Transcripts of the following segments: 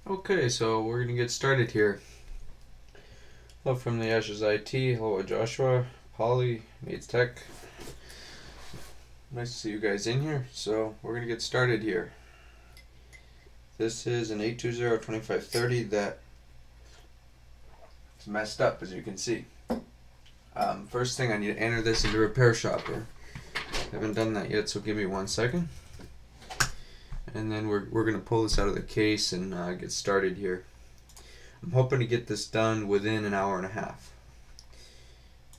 Okay, so we're gonna get started here. Hello from the Ashes IT. Hello Joshua, Polly, Amtech. Nice to see you guys in here. So we're gonna get started here. This is an 820-2530 that is messed up, as you can see. First thing, I need to enter this into Repair Shopper. Haven't done that yet, so give me 1 second. And then we're gonna pull this out of the case and get started here. I'm hoping to get this done within an hour and a half,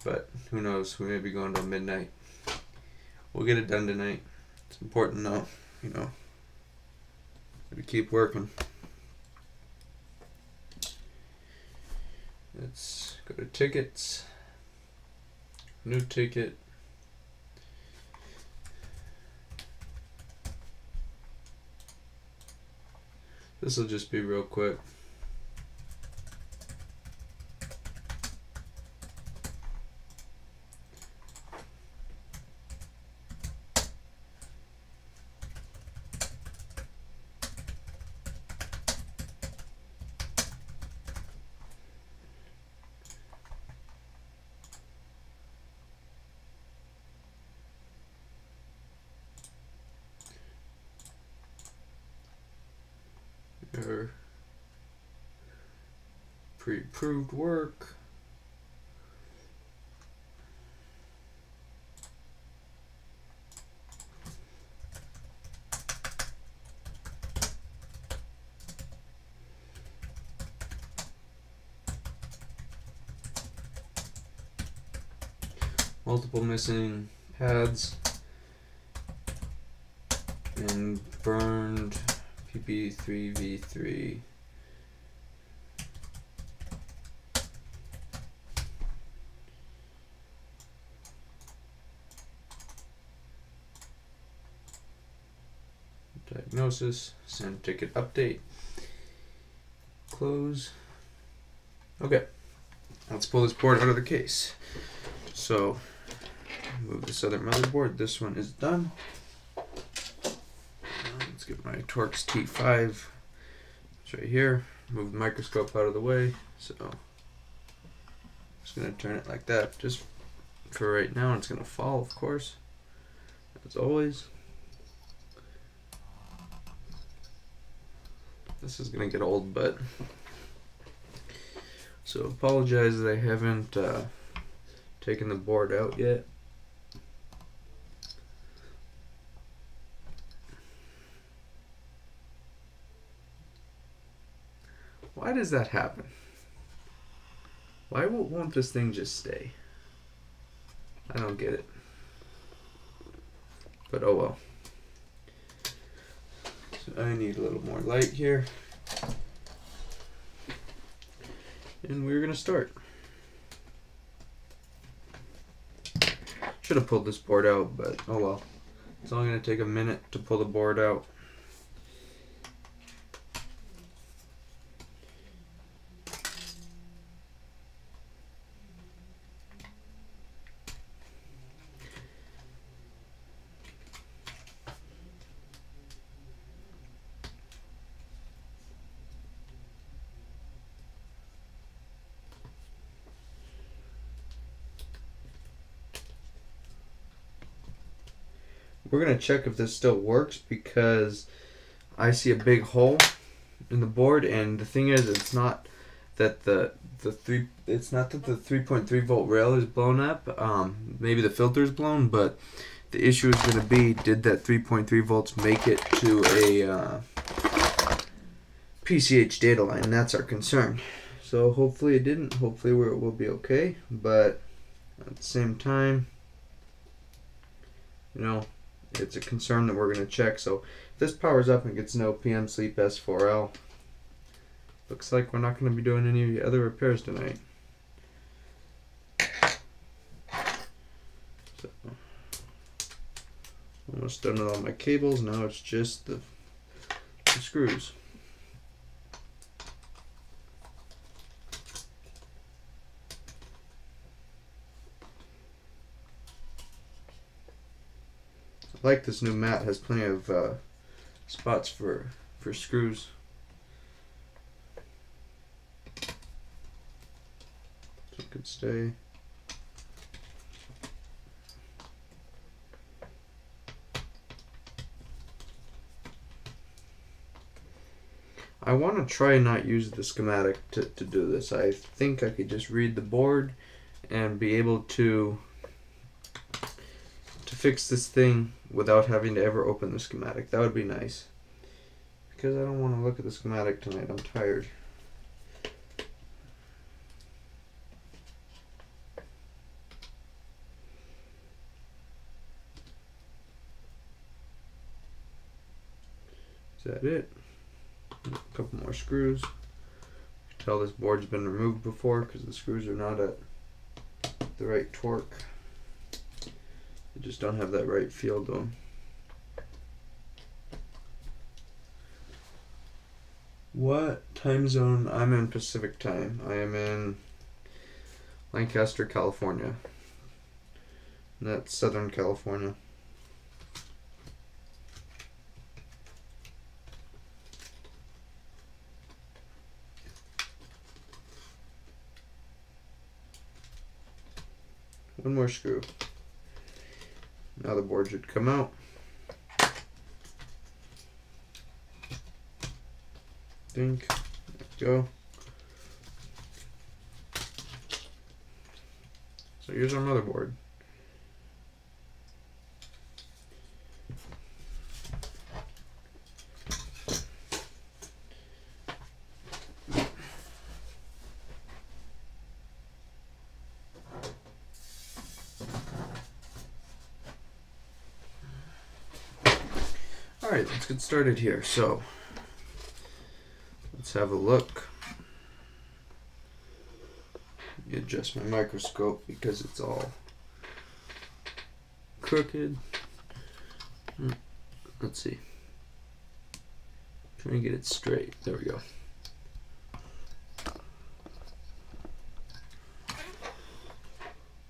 but who knows, we may be going till midnight. We'll get it done tonight. It's important though, you know, to keep working. Let's go to tickets, new ticket. This will just be real quick. Your pre-approved work. Multiple missing pads and burned PP3V3. Diagnosis, send ticket update, close. Okay, let's pull this board out of the case. So, move this other motherboard. This one is done. Let's get my Torx T5. It's right here. Move the microscope out of the way. So, I'm just going to turn it like that just for right now. It's going to fall, of course, as always. This is going to get old, but so apologize that I haven't taken the board out yet. Why does that happen? Why won't this thing just stay? I don't get it. But oh well. So I need a little more light here. And we're gonna start. Should have pulled this board out, but oh well. It's only gonna take a minute to pull the board out. We're gonna check if this still works because I see a big hole in the board, and the thing is, it's not that the 3.3 volt rail is blown up. Maybe the filter is blown, but the issue is gonna be, did that 3.3 volts make it to a PCH data line? And that's our concern. So hopefully it didn't. Hopefully we'll be okay. But at the same time, you know, it's a concern that we're going to check. So if this powers up and gets no PM sleep S4L, looks like we're not going to be doing any other repairs tonight. So, almost done with all my cables. Now it's just the screws. I like this new mat, has plenty of spots for screws. stay. I want to try and not use the schematic to do this. I think I could just read the board and be able to fix this thing without having to ever open the schematic. That would be nice. Because I don't want to look at the schematic tonight. I'm tired. Is that it? A couple more screws. You can tell this board's been removed before because the screws are not at the right torque. They just don't have that right feel to them. What time zone? I'm in Pacific time. I am in Lancaster, California. And that's Southern California. One more screw. Now the board should come out. There we go. So here's our motherboard. Alright, let's get started here. So, let's have a look. Let me adjust my microscope because it's all crooked. Let's see. Trying to get it straight. There we go.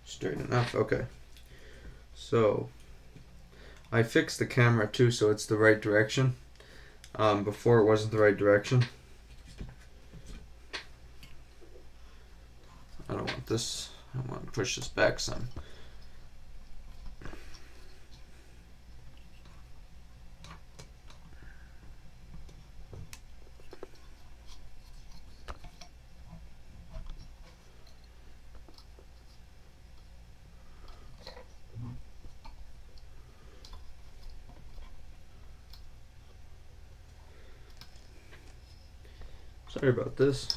Straight enough. Okay. So, I fixed the camera too, so it's the right direction. Before it wasn't the right direction. I don't want this. I want to push this back some. Sorry about this.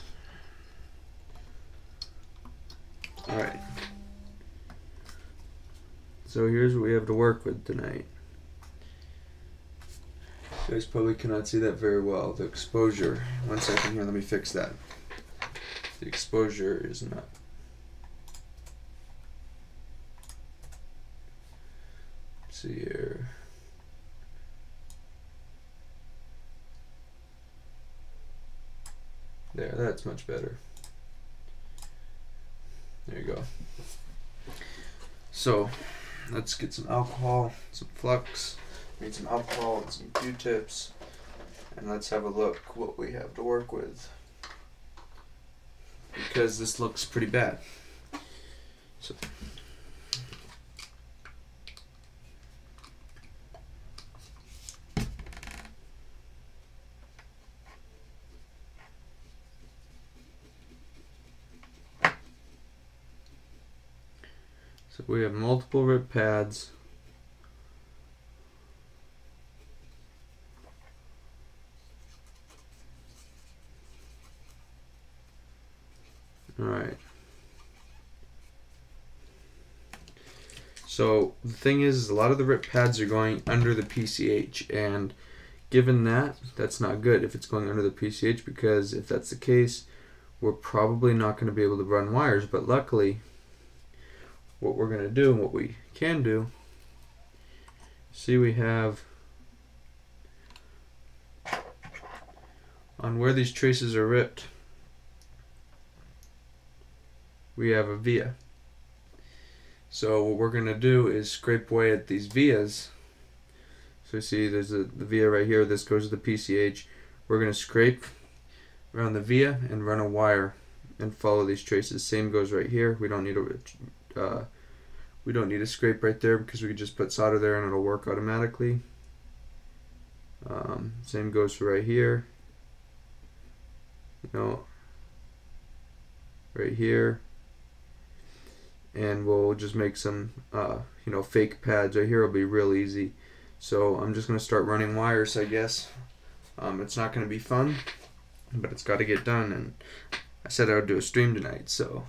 Alright. So here's what we have to work with tonight. You guys probably cannot see that very well. The exposure. One second here, let me fix that. The exposure is not. Let's see here. There, that's much better. There you go. So, let's get some alcohol, some Flux, need some alcohol and some Q-tips, and let's have a look what we have to work with. Because this looks pretty bad. So, we have multiple rip pads. Alright. So the thing is a lot of the rip pads are going under the PCH, and given that, that's not good if it's going under the PCH, because if that's the case, we're probably not going to be able to run wires. But luckily, what we're going to do and what we can do, see, we have on where these traces are ripped, we have a via. So what we're going to do is scrape away at these vias. So you see there's the via right here, this goes to the PCH. We're going to scrape around the via and run a wire and follow these traces. Same goes right here. We don't need a scrape right there because we could just put solder there and it'll work automatically. Same goes for right here. Right here. And we'll just make some fake pads right here. It'll be real easy. So I'm just gonna start running wires, I guess. It's not gonna be fun, but it's got to get done, and I said I would do a stream tonight, so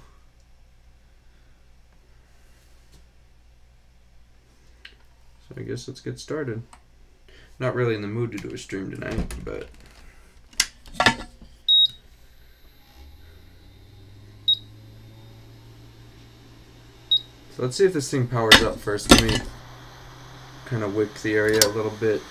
I guess let's get started. Not really in the mood to do a stream tonight, but so let's see if this thing powers up first. Let me kind of wick the area a little bit.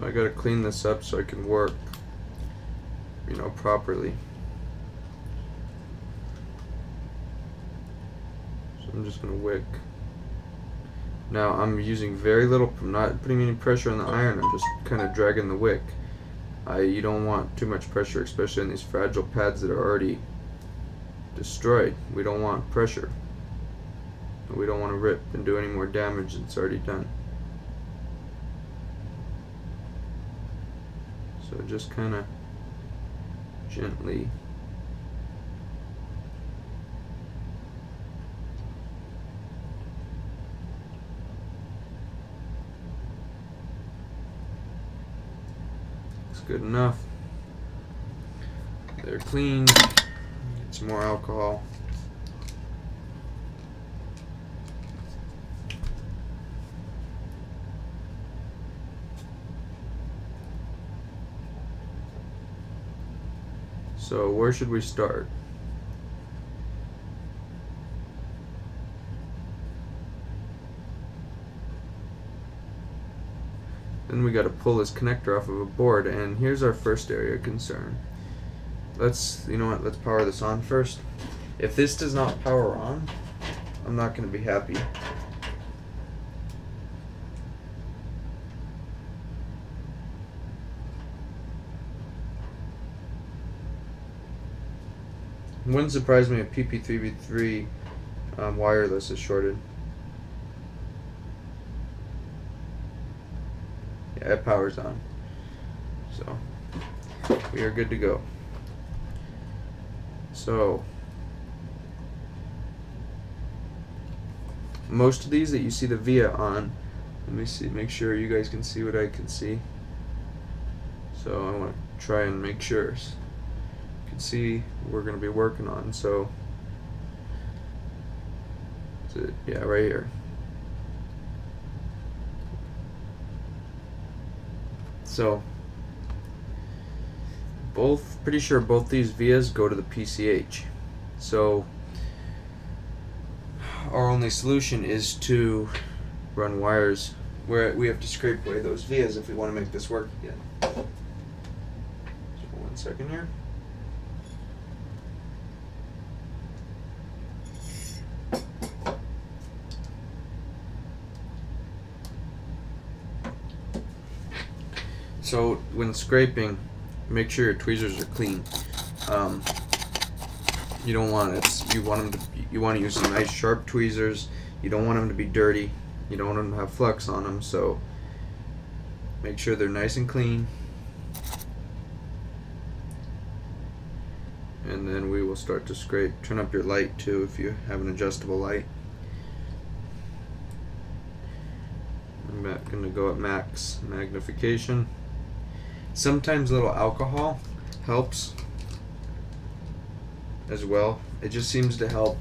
I gotta clean this up so I can work, properly. So I'm just gonna wick. Now I'm using very little, I'm not putting any pressure on the iron, I'm just kind of dragging the wick. You don't want too much pressure, especially on these fragile pads that are already destroyed. We don't want pressure. We don't want to rip and do any more damage than it's already done. So just kind of gently it's good enough. They're clean. Get some more alcohol. So where should we start? Then we got to pull this connector off of a board, and here's our first area of concern. Let's power this on first. If this does not power on, I'm not going to be happy. It wouldn't surprise me if PP3V3 wireless is shorted. Yeah, it powers on. So we are good to go. So most of these that you see the via on, let me see, make sure you guys can see what I can see. So I want to try and make sure you can see what we're going to be working on. So yeah, right here. So pretty sure both these vias go to the PCH. So our only solution is to run wires where we have to scrape away those vias if we want to make this work again. So 1 second here. So when scraping, make sure your tweezers are clean. You don't want it. You want to use some nice sharp tweezers. You don't want them to be dirty. You don't want them to have flux on them. So make sure they're nice and clean. And then we will start to scrape. Turn up your light too if you have an adjustable light. I'm going to go at max magnification. Sometimes a little alcohol helps as well. It just seems to help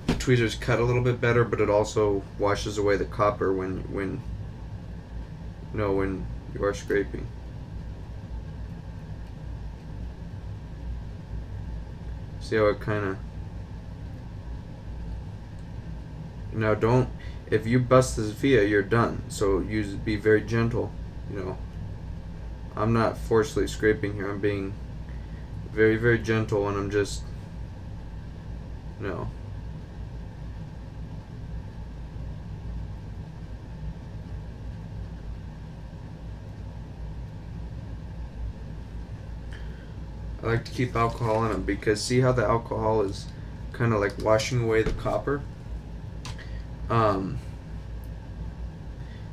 the tweezers cut a little bit better, but it also washes away the copper when you are scraping. See how it kind of Now don't, if you bust this via, you're done. So be very gentle, you know. I'm not forcefully scraping here. I'm being very, very gentle, and I'm just, you know. I like to keep alcohol on them because see how the alcohol is kind of like washing away the copper?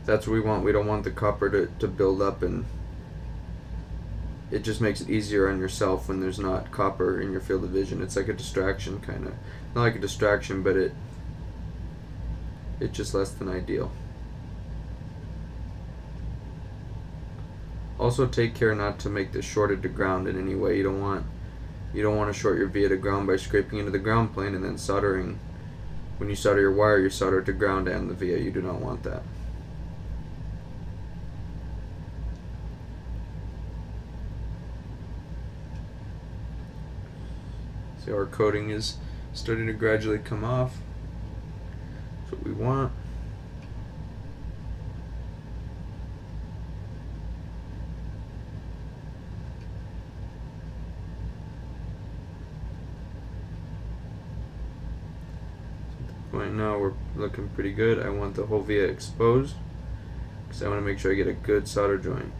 That's what we want. We don't want the copper to build up, and it just makes it easier on yourself when there's not copper in your field of vision. It's like a distraction, kind of. Not like a distraction, but it's just less than ideal. Also take care not to make this shorted to ground in any way. You don't want to short your via to ground by scraping into the ground plane and then soldering. When you solder your wire, you solder it to ground and the via. You do not want that. See, our coating is starting to gradually come off. That's what we want. Right now we're looking pretty good. I want the whole via exposed because I want to make sure I get a good solder joint.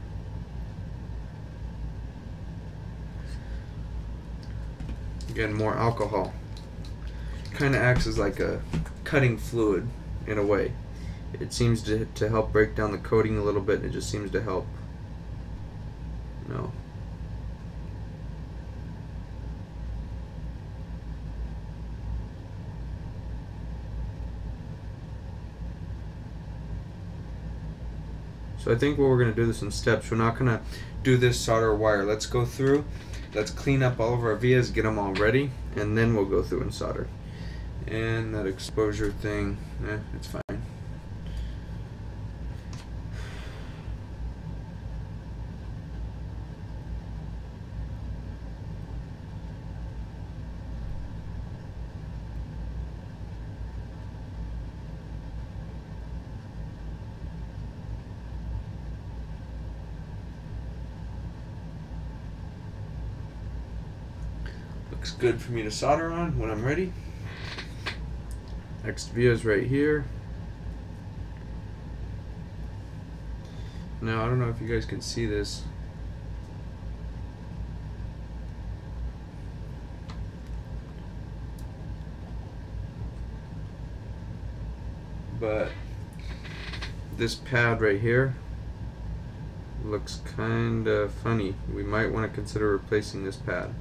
Again, more alcohol. Kind of acts as like a cutting fluid in a way. It seems to help break down the coating a little bit, and it just seems to help, you know. So I think what we're going to do this in steps. We're not going to do this solder wire. Let's go through. Let's clean up all of our vias, get them all ready, and then we'll go through and solder. And that exposure thing, it's fine. Looks good for me to solder on when I'm ready. Next via is right here. Now I don't know if you guys can see this. But this pad right here looks kind of funny. We might want to consider replacing this pad.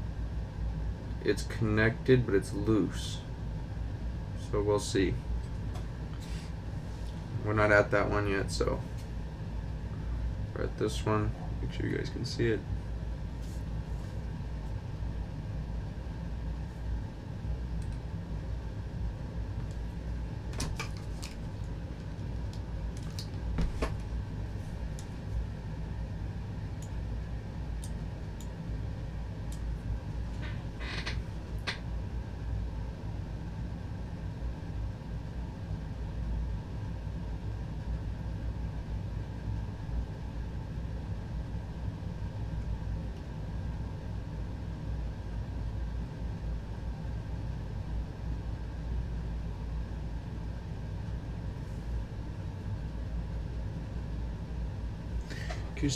It's connected, but it's loose. So we'll see. We're not at that one yet, so we're at this one. Make sure you guys can see it.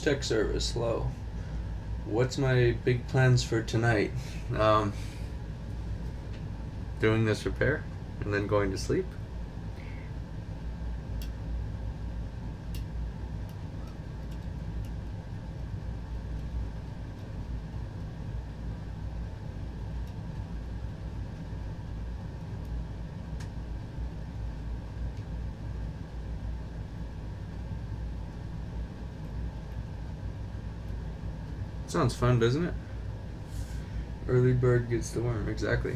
Tech service low. What's my big plans for tonight? Doing this repair and then going to sleep. Sounds fun, doesn't it? Early bird gets the worm, exactly.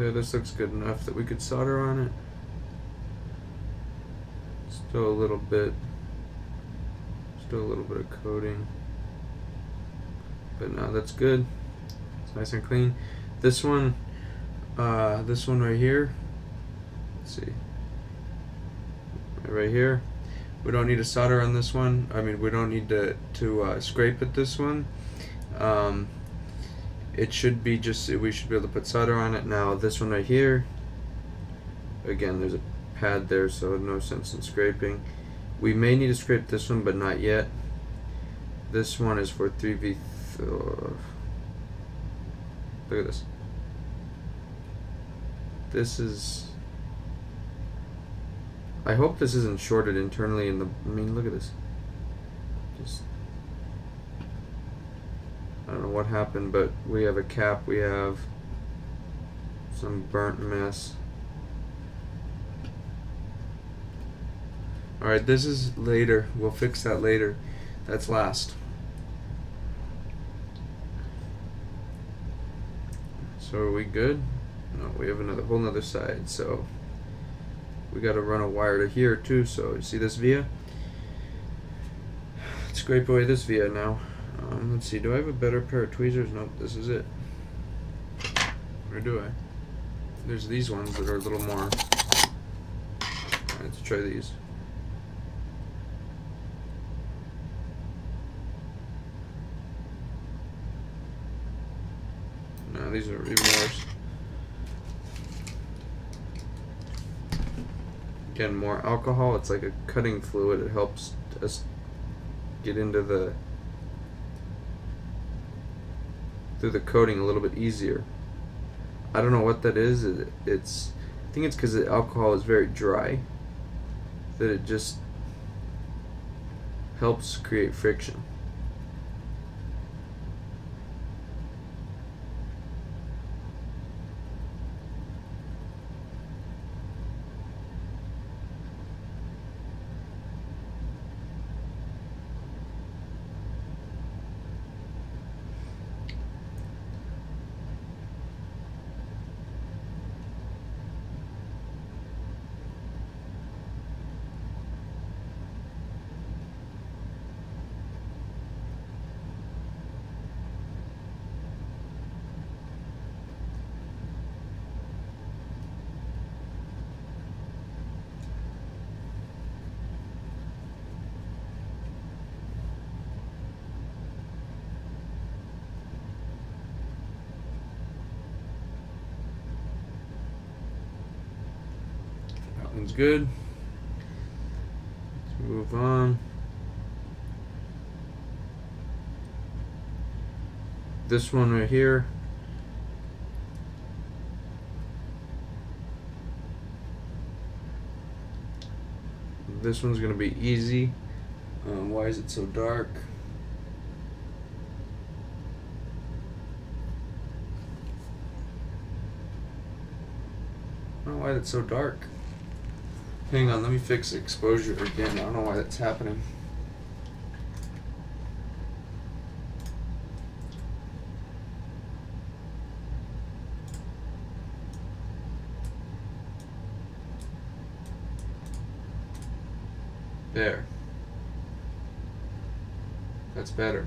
There, this looks good enough that we could solder on it. Still a little bit of coating, but no, that's good. It's nice and clean. This one right here, let's see, right here, we don't need to solder on this one. I mean, we don't need to scrape at this one. It should be just, we should be able to put solder on it. Now this one right here, again, there's a pad there, so no sense in scraping. We may need to scrape this one, but not yet. This one is for 3V. Look at this. This is, I hope this isn't shorted internally in the, I mean, look at this. Just, I don't know what happened, but we have a cap, we have some burnt mess. Alright, this is later. We'll fix that later. That's last. So are we good? No, we have another whole nother side. So we got to run a wire to here too. So you see this via? Let's scrape away this via now. Let's see. Do I have a better pair of tweezers? Nope. This is it. Or do I? There's these ones that are a little more. Alright, let's try these. No, these are even worse. Again, more alcohol. It's like a cutting fluid. It helps us get into the through the coating a little bit easier. I don't know what that is. I think it's because the alcohol is very dry that it just helps create friction. One's good. Let's move on. This one right here. This one's gonna be easy. Why is it so dark? I don't know why it's so dark. Hang on, let me fix exposure again. I don't know why that's happening. There. That's better.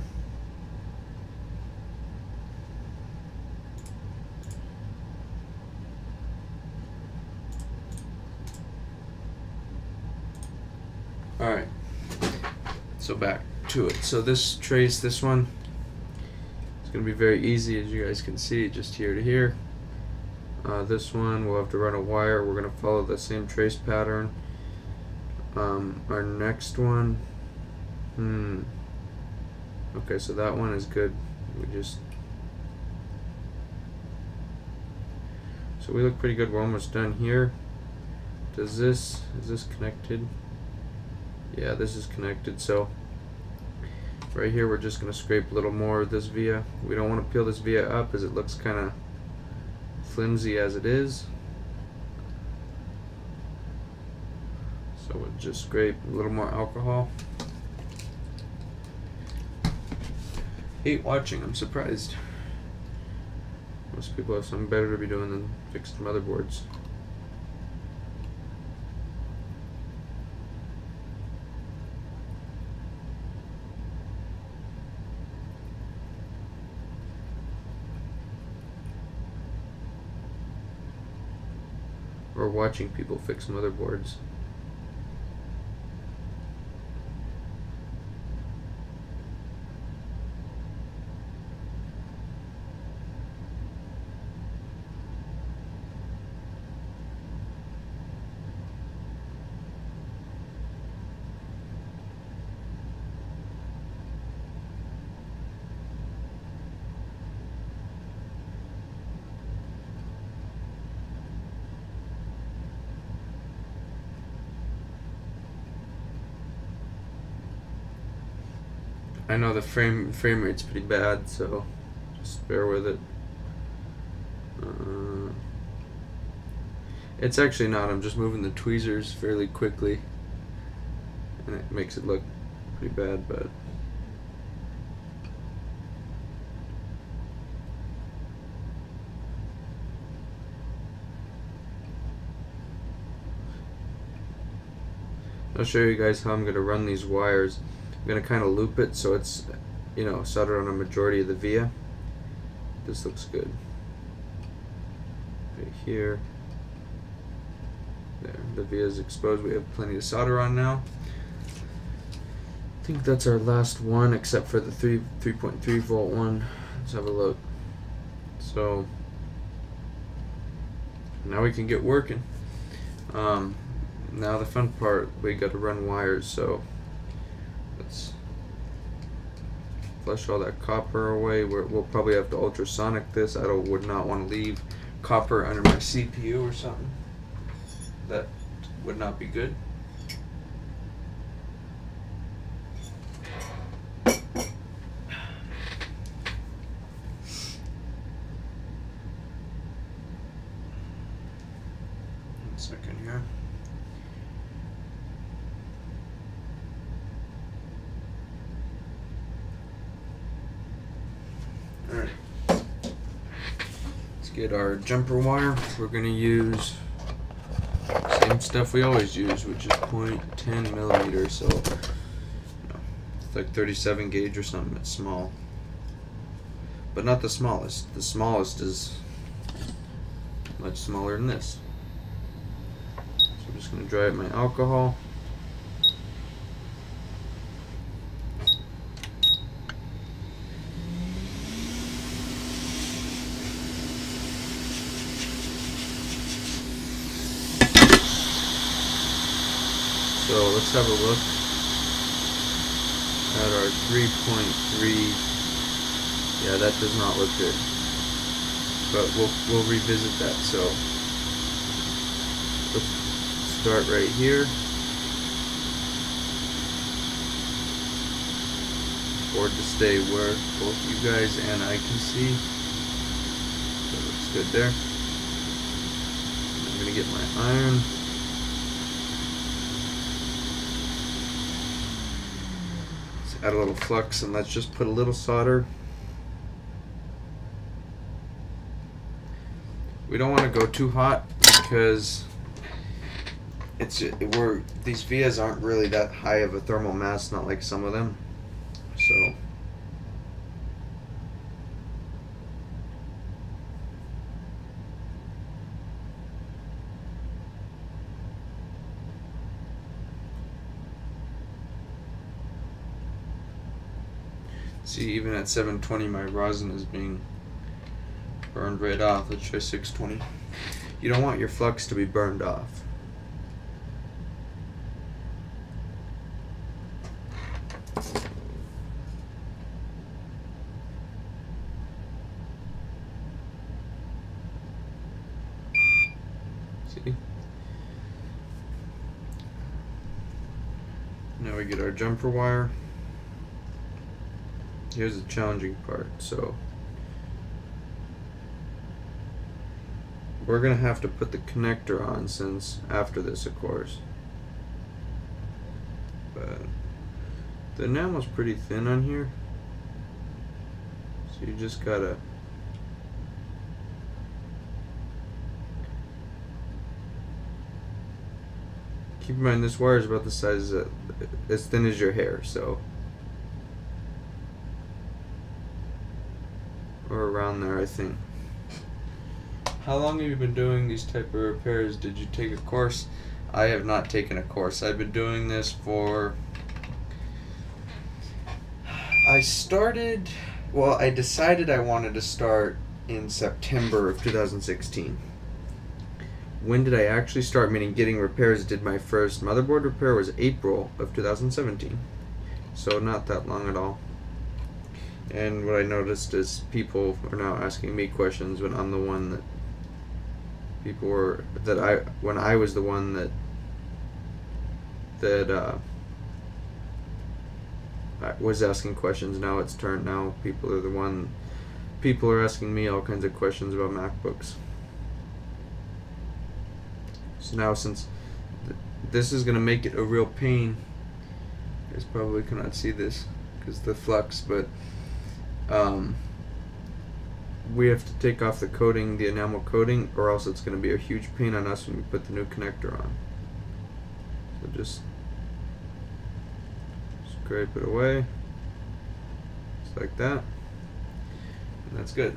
Alright, so back to it. So this trace, this one, it's going to be very easy, as you guys can see, just here to here. This one, we'll have to run a wire. We're going to follow the same trace pattern. Our next one, okay, so that one is good. So we look pretty good. We're almost done here. Is this connected? Yeah, this is connected. So right here we're just going to scrape a little more of this via. We don't want to peel this via up as it looks kind of flimsy as it is. So we'll just scrape a little more alcohol. Hate watching, I'm surprised. Most people have something better to be doing than fixing motherboards. Or watching people fix motherboards. I know the frame rate's pretty bad, so just bear with it. It's actually not. I'm just moving the tweezers fairly quickly, and it makes it look pretty bad, but I'll show you guys how I'm going to run these wires. I'm going to kind of loop it so it's, you know, soldered on a majority of the via. This looks good. Right here. There, the via is exposed. We have plenty of solder on now. I think that's our last one, except for the 3.3 volt one. Let's have a look. So now we can get working. Now the fun part, we got to run wires, so let's flush all that copper away. We'll probably have to ultrasonic this. I would not want to leave copper under my CPU or something. That would not be good. One second here. Alright, let's get our jumper wire. We're going to use same stuff we always use, which is 0.10 millimeters, so you know, it's like 37 gauge or something. It's small, but not the smallest. The smallest is much smaller than this. So I'm just going to dry up my alcohol. So let's have a look at our 3.3. Yeah, that does not look good, but we'll revisit that. So let's start right here. Board to stay where both you guys and I can see. That looks good there. I'm gonna get my iron. Add a little flux, and let's just put a little solder. We don't want to go too hot because these vias aren't really that high of a thermal mass, not like some of them. So see, even at 720 my rosin is being burned right off. Let's try 620. You don't want your flux to be burned off. See? Now we get our jumper wire. Here's the challenging part. So we're gonna have to put the connector on since after this, of course. But the enamel's pretty thin on here, so you just gotta keep in mind this wire is about the size of, as thin as your hair, so, or around there, I think. How long have you been doing these type of repairs? Did you take a course? I have not taken a course. I've been doing this for, I decided I wanted to start in September of 2016. When did I actually start, meaning getting repairs? Did my first motherboard repair was April of 2017. So not that long at all. And what I noticed is people are now asking me questions when I'm the one that people were, when I was the one that I was asking questions. Now it's turned, now people are asking me all kinds of questions about MacBooks. So now, since this is going to make it a real pain, you guys probably cannot see this because the Flux, but we have to take off the coating, the enamel coating, or else it's going to be a huge pain on us when we put the new connector on. So just scrape it away, just like that, and that's good.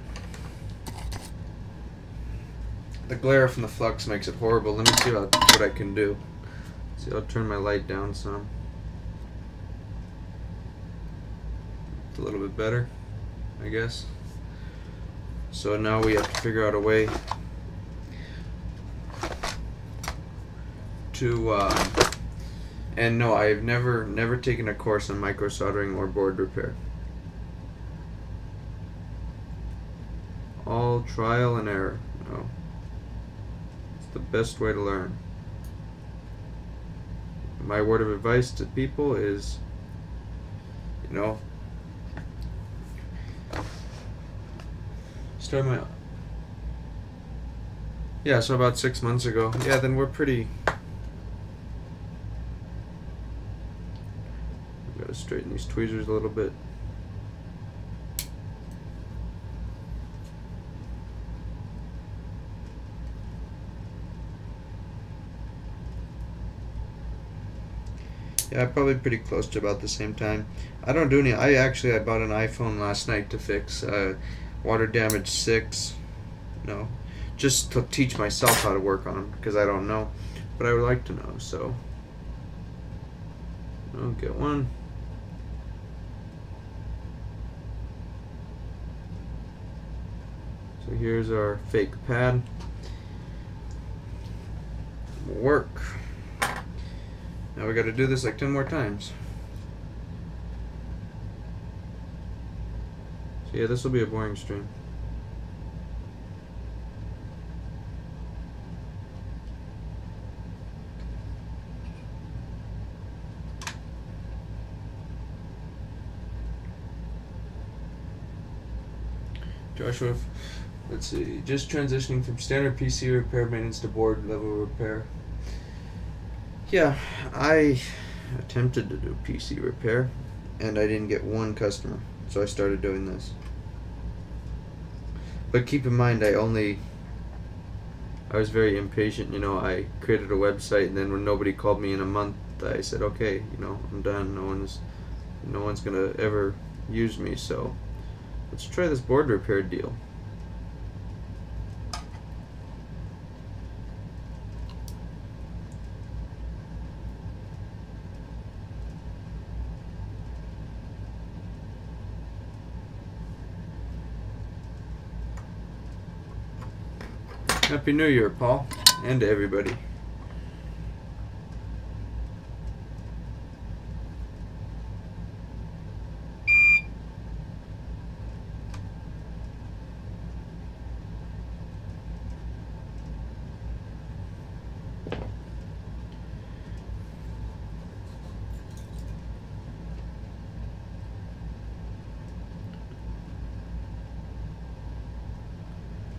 The glare from the Flux makes it horrible. Let me see what I can do. See, I'll turn my light down some. It's a little bit better, I guess. So now we have to figure out a way to, and no, I've never taken a course on micro soldering or board repair. All trial and error. No. The best way to learn. My word of advice to people is, you know, start my, yeah, so about 6 months ago. Yeah, then we're pretty, gotta straighten these tweezers a little bit. Yeah, probably pretty close to about the same time. I don't do any. I bought an iPhone last night to fix water damage 6. No, just to teach myself how to work on them because I don't know, but I would like to know. So I'll get one. So here's our fake pad. Work. Now we got to do this like 10 more times. So yeah, this will be a boring stream. Joshua, let's see, just transitioning from standard PC repair maintenance to board level repair. Yeah, I attempted to do PC repair and I didn't get one customer, so I started doing this. But keep in mind, I was very impatient, you know. I created a website and then when nobody called me in a month, I said, okay, you know, I'm done. No one's gonna ever use me, so let's try this board repair deal. Happy New Year, Paul, and to everybody.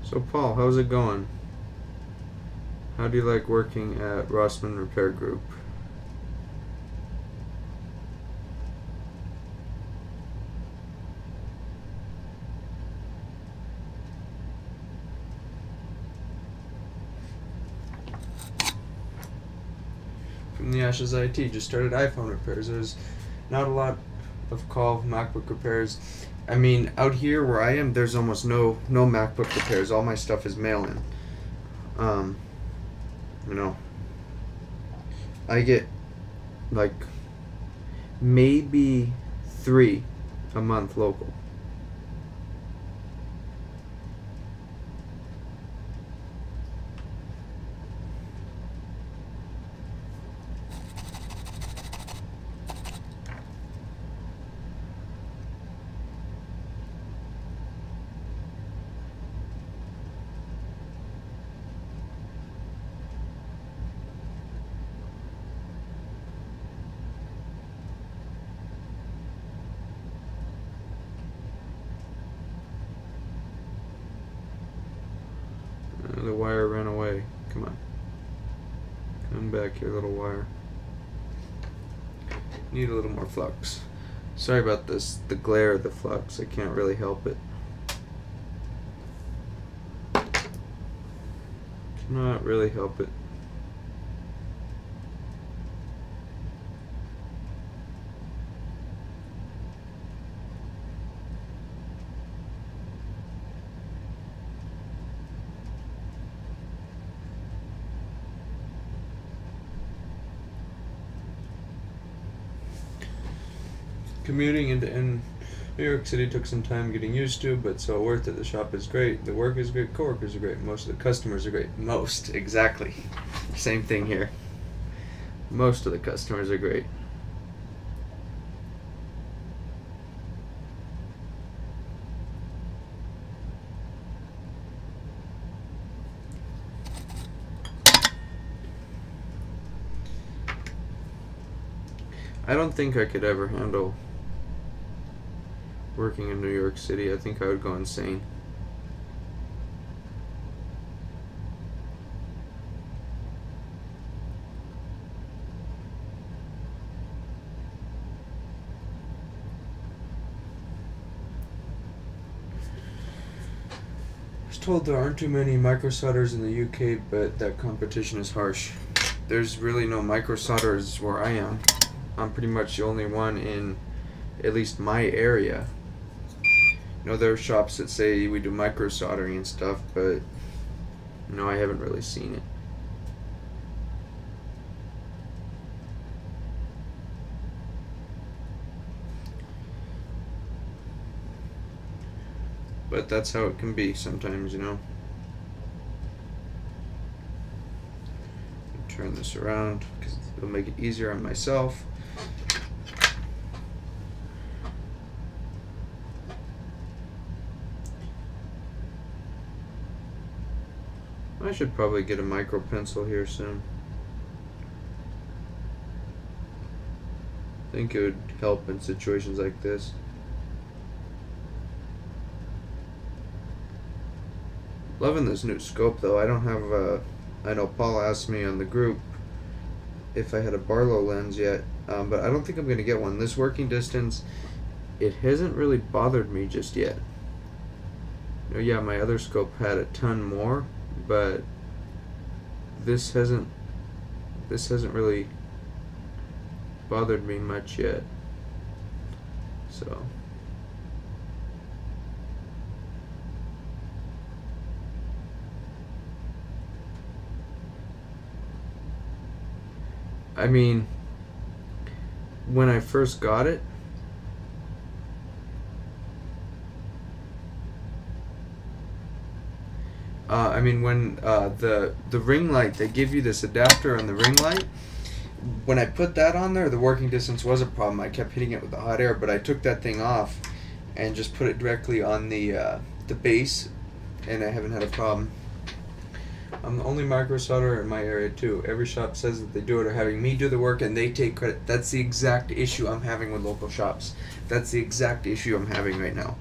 So Paul, how's it going? How do you like working at Rossman Repair Group? in the Ashes IT. Just started iPhone repairs. There's not a lot of call MacBook repairs. I mean, out here where I am, there's almost no MacBook repairs. All my stuff is mail-in. You know, I get like maybe 3 a month local. The wire ran away. Come on. Come back here, little wire. Need a little more flux. Sorry about this, the glare of the flux. I can't really help it. Cannot really help it. Commuting into New York City took some time getting used to, but so worth it. The shop is great. The work is great. Coworkers are great. Most of the customers are great. Most, exactly. Same thing here. Most of the customers are great. I don't think I could ever handle working in New York City. I think I would go insane. I was told there aren't too many micro solders in the UK, but that competition is harsh. There's really no micro solders where I am. I'm pretty much the only one in at least my area. You know, there are shops that say we do micro soldering and stuff, but no, I haven't really seen it. But that's how it can be sometimes, you know. Turn this around because it'll make it easier on myself. I should probably get a micro pencil here soon. I think it would help in situations like this. Loving this new scope though. I don't have I know Paul asked me on the group if I had a Barlow lens yet, but I don't think I'm going to get one. This working distance, it hasn't really bothered me just yet. You know, yeah, my other scope had a ton more, but this hasn't really bothered me much yet. So I mean, when I first got it, I mean, when the ring light, they give you this adapter on the ring light. When I put that on there, the working distance was a problem. I kept hitting it with the hot air, but I took that thing off and just put it directly on the base, and I haven't had a problem. I'm the only micro solderer in my area too. Every shop says that they do it or having me do the work and they take credit. That's the exact issue I'm having with local shops. That's the exact issue I'm having right now.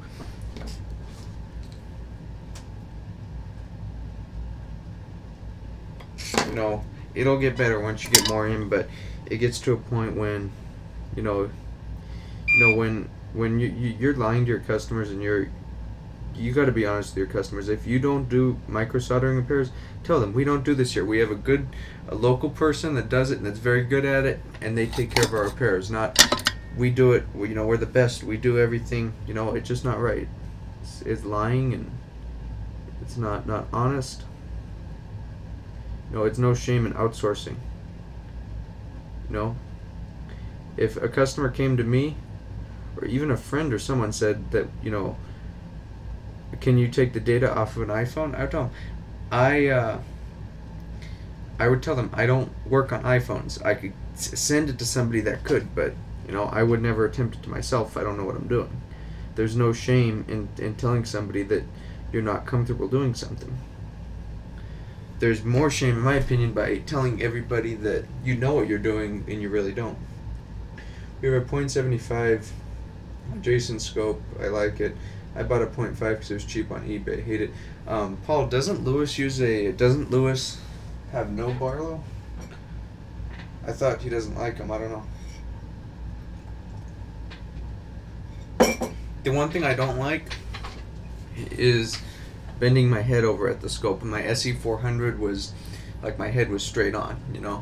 You know, it'll get better once you get more in, but it gets to a point when, when you're lying to your customers and you're you got to be honest with your customers. If you don't do micro soldering repairs, tell them we don't do this here. We have a local person that does it and that's very good at it, and they take care of our repairs. Not we do it. You know, we're the best. We do everything. You know, it's just not right. It's lying, and it's not honest. You know, it's no shame in outsourcing. You know, if a customer came to me, or even a friend or someone said that, you know, can you take the data off of an iPhone? I would tell them, I would tell them I don't work on iPhones. I could send it to somebody that could, but you know, I would never attempt it to myself if I don't know what I'm doing. There's no shame in telling somebody that you're not comfortable doing something. There's more shame, in my opinion, by telling everybody that you know what you're doing and you really don't. We have a .75 Jason scope. I like it. I bought a .5 because it was cheap on eBay. Hate it. Paul, doesn't Lewis have no Barlow? I thought he doesn't like them. I don't know. The one thing I don't like is bending my head over at the scope. And my SE400 was like my head was straight on, you know.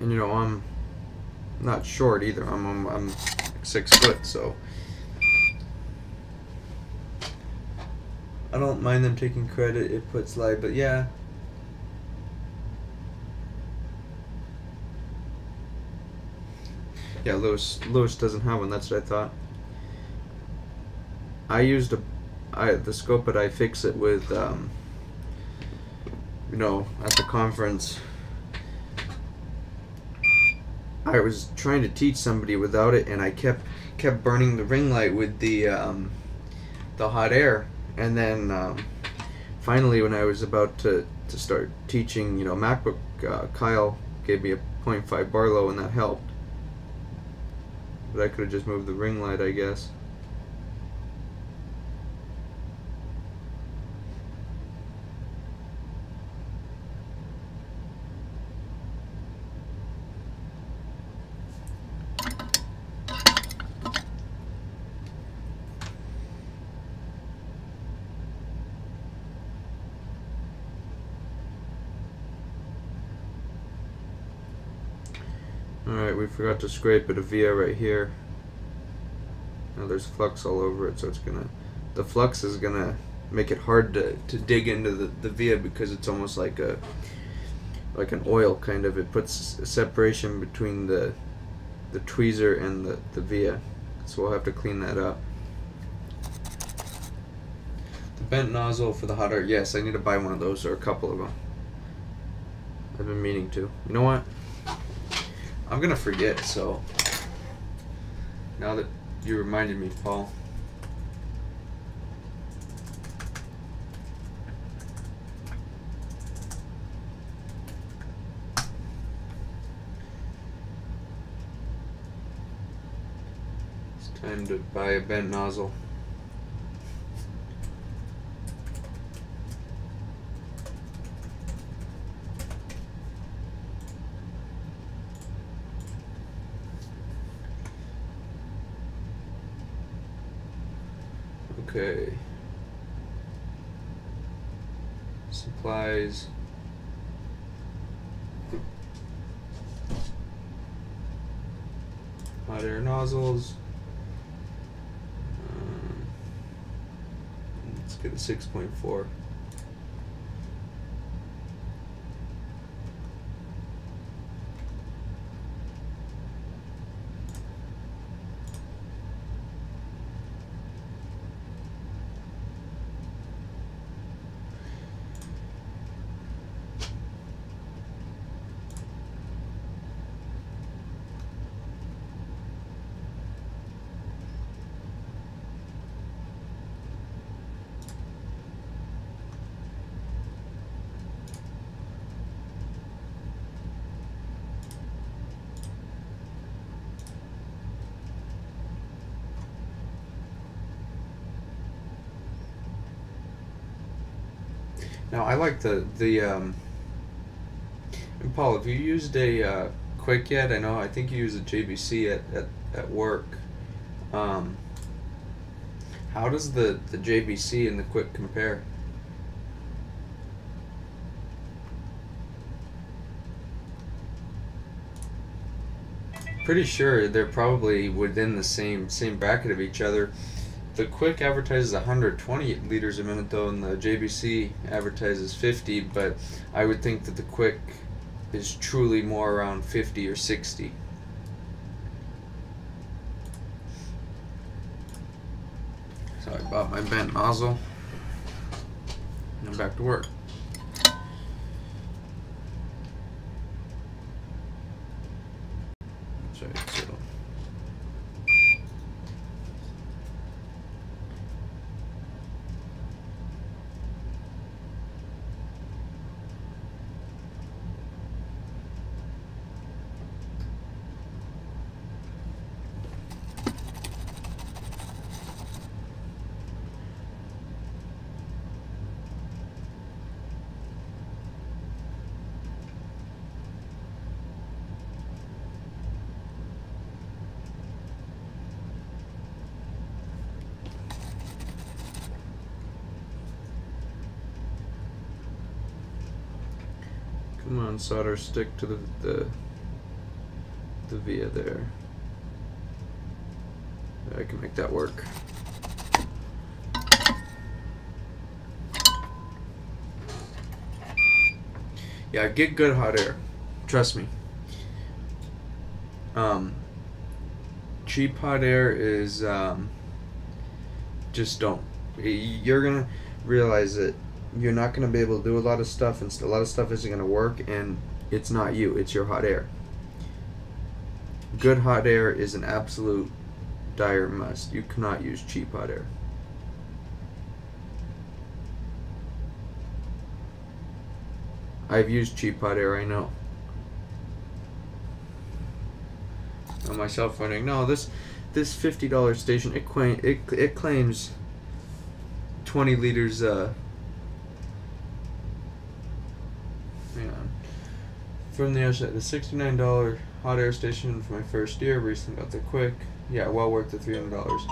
And you know, I'm not short either. I'm 6 foot, so I don't mind them taking credit. It puts light, but yeah. Yeah, Lewis doesn't have one. That's what I thought. I used the scope, but I fix it with you know, at the conference. I was trying to teach somebody without it, and I kept burning the ring light with the hot air, and then finally, when I was about to start teaching, you know, MacBook, Kyle gave me a .5 Barlow, and that helped. But I could have just moved the ring light, I guess. Alright, we forgot to scrape it, a via right here. Now there's flux all over it, so the flux is gonna make it hard to dig into the via, because it's almost like an oil kind of. It puts a separation between the tweezer and the via, so we'll have to clean that up. The bent nozzle for the hot air, yes, I need to buy one of those, or a couple of them. I've been meaning to. You know what? I'm gonna forget, so now that you reminded me, Paul. It's time to buy a bent nozzle. Okay. Supplies. Hot air nozzles. Let's get a 6.4. Now I like and Paul, have you used a Quick yet? I think you use a JBC at work. How does the JBC and the Quick compare? Pretty sure they're probably within the same bracket of each other. The Quick advertises 120 liters a minute though, and the JBC advertises 50, but I would think that the Quick is truly more around 50 or 60. So I bought my bent nozzle, and I'm back to work. Come on, solder, stick to the via there. I can make that work. Yeah, get good hot air. Trust me. Cheap hot air is just don't. You're gonna realize that you're not going to be able to do a lot of stuff, and a lot of stuff isn't going to work, and it's not you, it's your hot air. Good hot air is an absolute dire must. You cannot use cheap hot air. I've used cheap hot air, I know. And myself wondering, no, this $50 station, it claims 20 liters from the outside. The $69 hot air station for my first year. Recently got the Quick. Yeah, well worth the $300.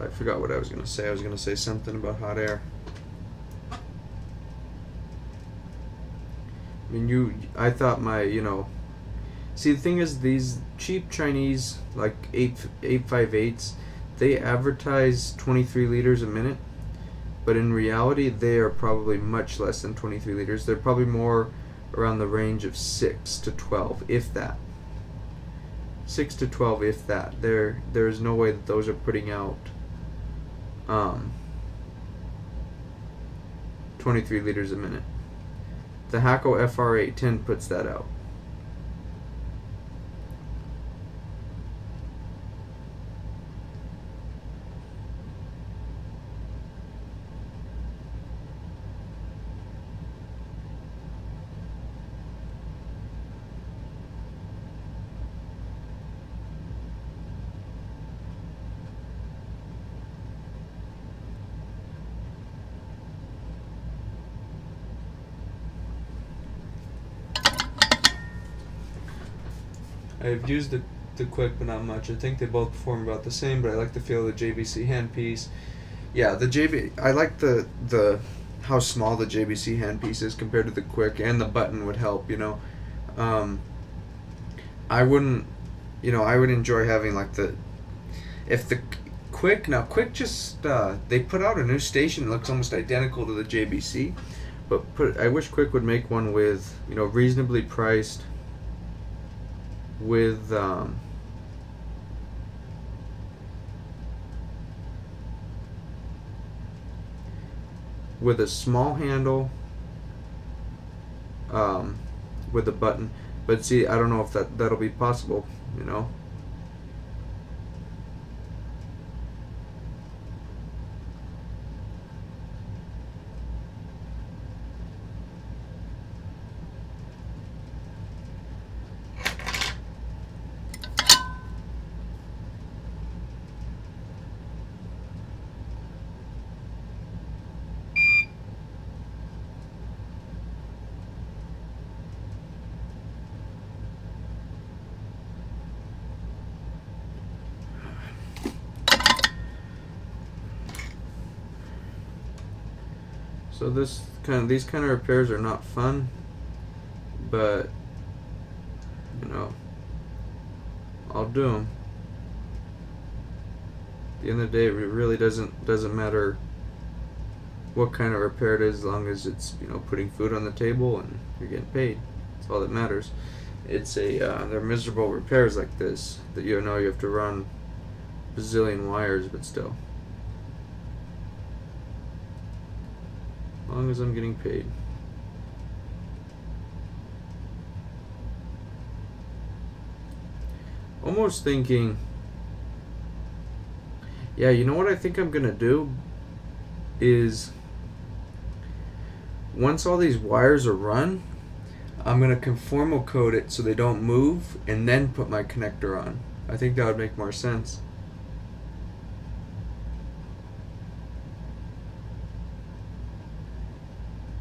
I forgot what I was gonna say. I was gonna say something about hot air. I mean, I thought see, the thing is, these cheap Chinese, like 858s, they advertise 23 liters a minute, but in reality, they are probably much less than 23 liters. They're probably more around the range of 6 to 12, if that. 6 to 12, if that. There is no way that those are putting out 23 liters a minute. The Hakko FR810 puts that out. I've used the Quick, but not much. I think they both perform about the same, but I like the feel of the JBC handpiece. Yeah, I like the how small the JBC handpiece is compared to the Quick, and the button would help. I would enjoy having like if the Quick just they put out a new station that looks almost identical to the JBC, but I wish Quick would make one with reasonably priced, with a small handle, with a button. But see, I don't know if that'll be possible, So these kind of repairs are not fun, but you know, I'll do them. At the end of the day, it really doesn't matter what kind of repair it is, as long as it's, you know, putting food on the table and you're getting paid. That's all that matters. It's they're miserable repairs like this that you know you have to run a bazillion wires, but still, as long as I'm getting paid. Almost thinking, yeah, you know what I think I'm gonna do is, once all these wires are run, I'm gonna conformal code it so they don't move and then put my connector on. I think that would make more sense.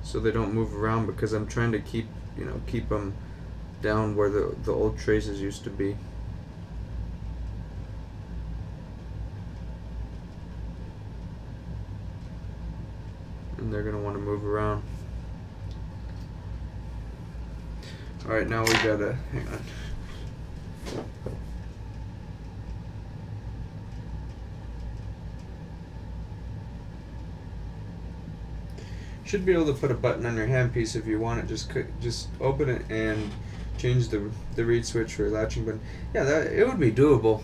So they don't move around, because I'm trying to keep them down where the old traces used to be. And they're gonna want to move around. Alright, now we gotta, hang on. Should be able to put a button on your handpiece if you want it. Just open it and change the reed switch for latching button. Yeah, it would be doable.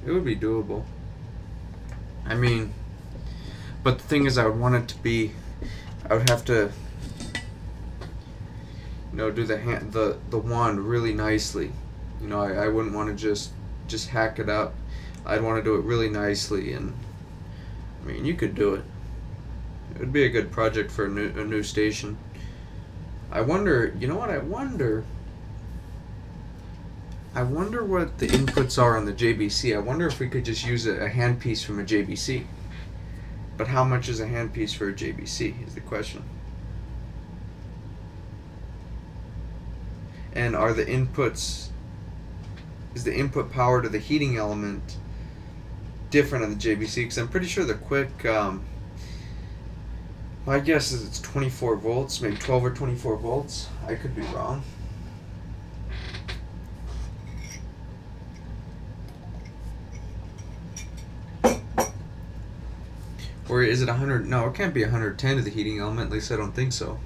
It would be doable. I mean, but the thing is, I would want it to be, I would have to, you know, do the wand really nicely. You know, I wouldn't want to just hack it up. I'd want to do it really nicely, and I mean, you could do it. It would be a good project for a new station. I wonder, you know what? I wonder what the inputs are on the JBC. I wonder if we could just use a handpiece from a JBC. But how much is a handpiece for a JBC is the question. And are the inputs, is the input power to the heating element different on the JBC? Because I'm pretty sure the quick, my guess is it's 24 volts, maybe 12 or 24 volts. I could be wrong. Or is it 100? No, it can't be 110 to the heating element. At least I don't think so.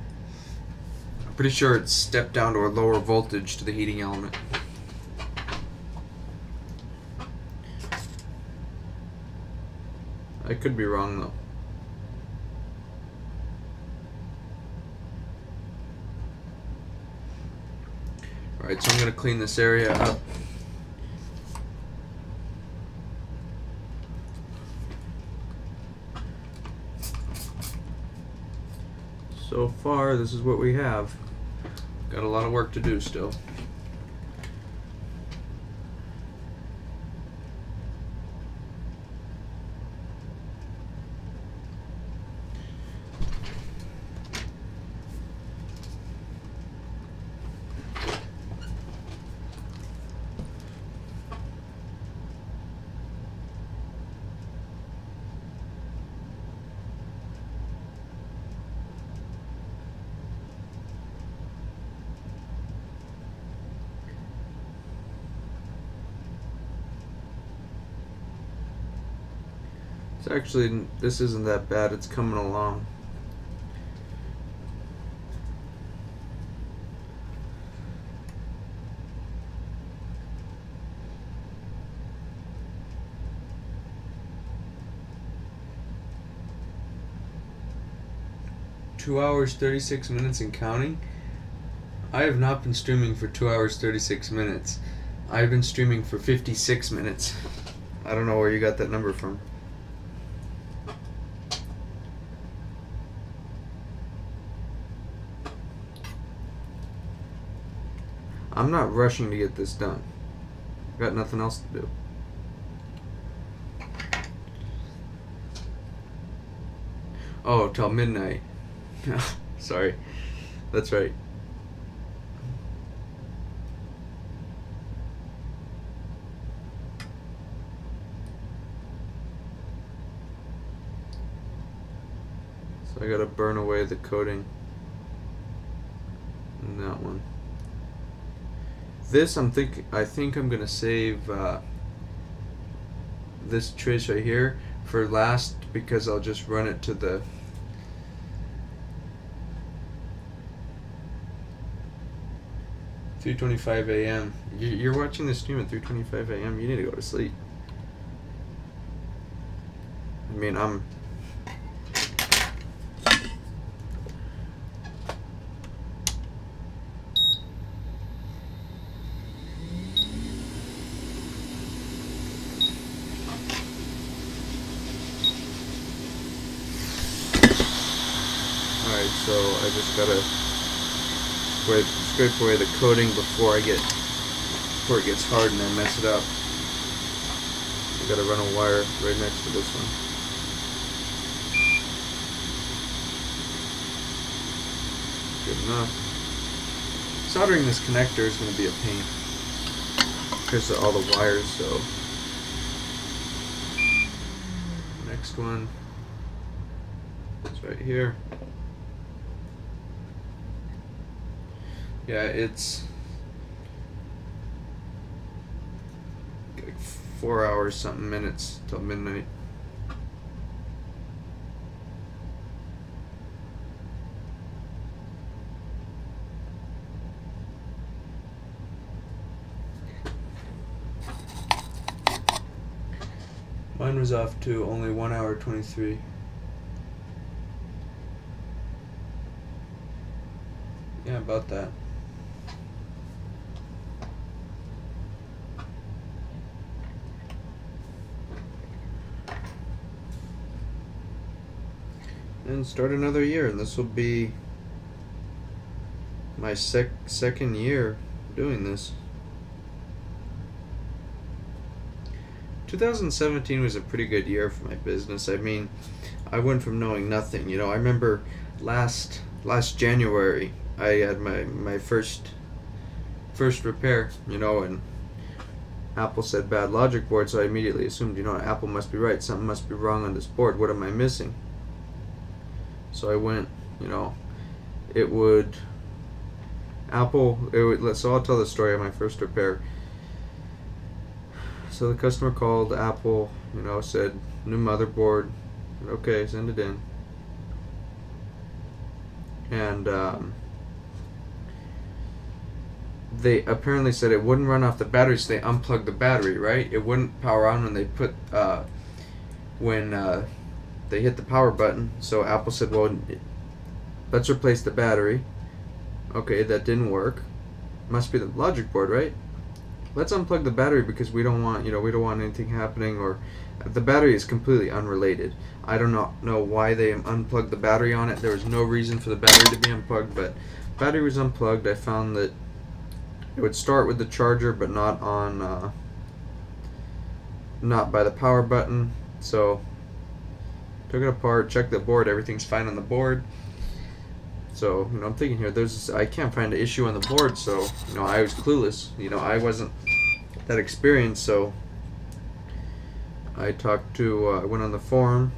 I'm pretty sure it's stepped down to a lower voltage to the heating element. I could be wrong though. Alright, so I'm going to clean this area up. So far, this is what we have. Got a lot of work to do still. It's actually, this isn't that bad. It's coming along. Two hours 36 minutes and counting. I have not been streaming for 2 hours 36 minutes. I've been streaming for 56 minutes. I don't know where you got that number from. I'm not rushing to get this done. I've got nothing else to do. Oh, till midnight. Sorry. That's right. I gotta burn away the coating in that one. This I think I'm gonna save this trace right here for last, because I'll just run it to the 3:25 a.m. You're watching this stream at 3:25 a.m. You need to go to sleep. I mean, I'm alright, so I just gotta scrape away the coating before it gets hard and I mess it up. I gotta run a wire right next to this one. Good enough. Soldering this connector is going to be a pain because of all the wires. So next one is right here. Yeah, it's like 4 hours something minutes till midnight. Mine was off to only 1 hour 23. Yeah, about that. And start another year, and this will be my second year doing this. 2017 was a pretty good year for my business. I mean, I went from knowing nothing. You know, I remember last January I had my first repair, you know, and Apple said bad logic board, so I immediately assumed, you know, Apple must be right, something must be wrong on this board, what am I missing? So I went, you know, so I'll tell the story of my first repair. So the customer called Apple, you know, said new motherboard. Okay, send it in. And they apparently said it wouldn't run off the battery, so they unplugged the battery, right? It wouldn't power on when they put they hit the power button. So Apple said, well, let's replace the battery. Okay, that didn't work. Must be the logic board, right? Let's unplug the battery because we don't want, you know, we don't want anything happening, or the battery is completely unrelated. I don't know why they unplugged the battery on it. There was no reason for the battery to be unplugged, but battery was unplugged. I found that it would start with the charger, but not on, not by the power button. So took it apart, checked the board, everything's fine on the board. So, you know, I'm thinking here, I can't find an issue on the board, so, you know, I was clueless. You know, I wasn't that experienced, so I talked to, I went on the forum,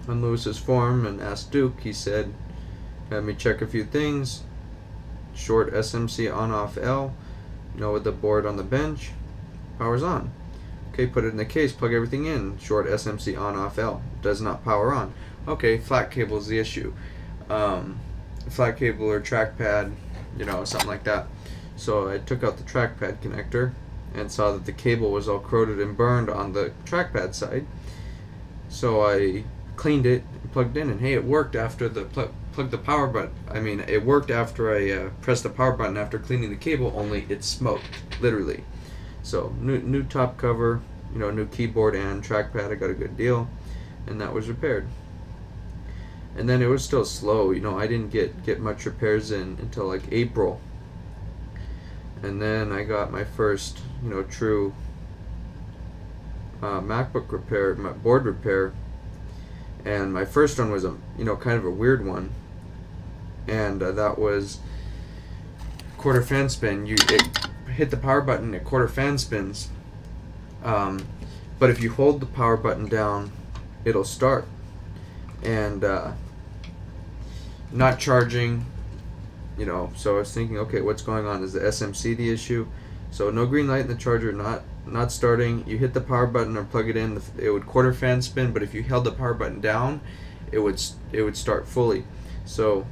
on Lewis's forum, and asked Duke. He said, let me check a few things. Short SMC on-off L, you know, with the board on the bench, power's on. Okay, put it in the case, plug everything in. Short SMC on-off L, does not power on. Okay, flat cable is the issue. Flat cable or trackpad, you know, something like that. So I took out the trackpad connector and saw that the cable was all corroded and burned on the trackpad side. So I cleaned it and plugged in, and hey, it worked after the plugged the power button. I mean, it worked after I pressed the power button after cleaning the cable, only it smoked, literally. So new top cover, you know, new keyboard and trackpad. I got a good deal, and that was repaired. And then it was still slow, you know, I didn't get much repairs in until like April. And then I got my first, you know, true MacBook repair, my board repair. And my first one was you know, kind of a weird one. And that was quarter fan spin. It hit the power button at quarter fan spins. But if you hold the power button down, it'll start. And not charging, you know. So I was thinking, okay, what's going on? Is the SMC the issue? So no green light in the charger, not starting. You hit the power button or plug it in, it would quarter fan spin, but if you held the power button down, it would start fully. So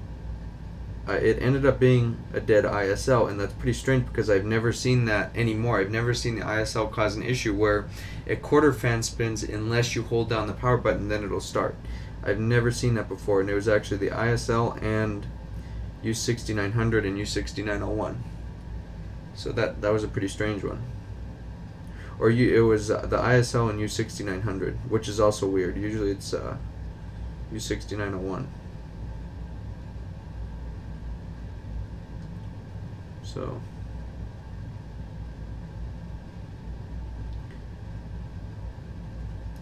it ended up being a dead ISL, and that's pretty strange because I've never seen that anymore. I've never seen the ISL cause an issue where a quarter fan spins unless you hold down the power button, then it'll start. I've never seen that before, and it was actually the ISL and U6900 and U6901. So that was a pretty strange one. Or it was the ISL and U6900, which is also weird. Usually it's U6901. So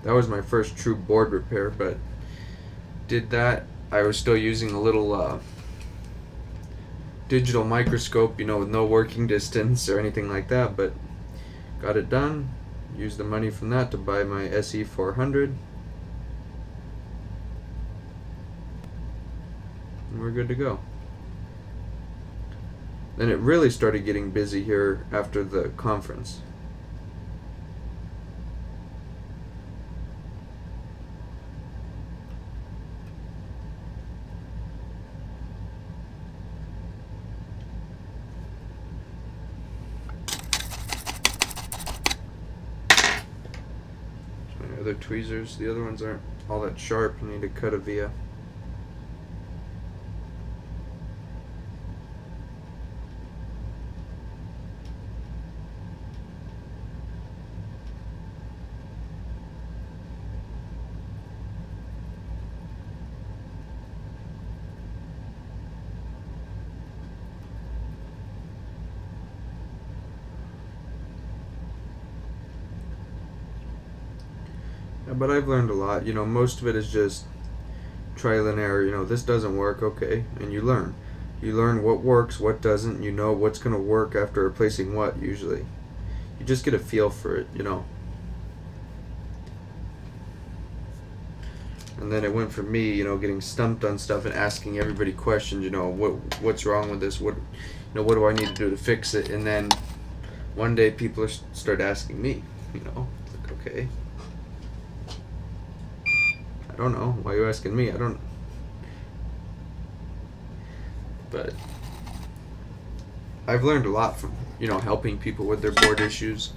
that was my first true board repair, but did that. I was still using a little digital microscope, you know, with no working distance or anything like that, but got it done. Used the money from that to buy my SE400, and we're good to go. Then it really started getting busy here after the conference. My other tweezers, the other ones aren't all that sharp. I need to cut a via. But I've learned a lot. You know, most of it is just trial and error. You know, this doesn't work, okay, and you learn. You learn what works, what doesn't. You know what's going to work after replacing what, usually. You just get a feel for it, you know. And then it went from me, you know, getting stumped on stuff and asking everybody questions, you know, what's wrong with this? What do I need to do to fix it? And then one day people start asking me, you know, like, okay. I don't know. Why are you asking me? I don't. But I've learned a lot from, you know, helping people with their board issues.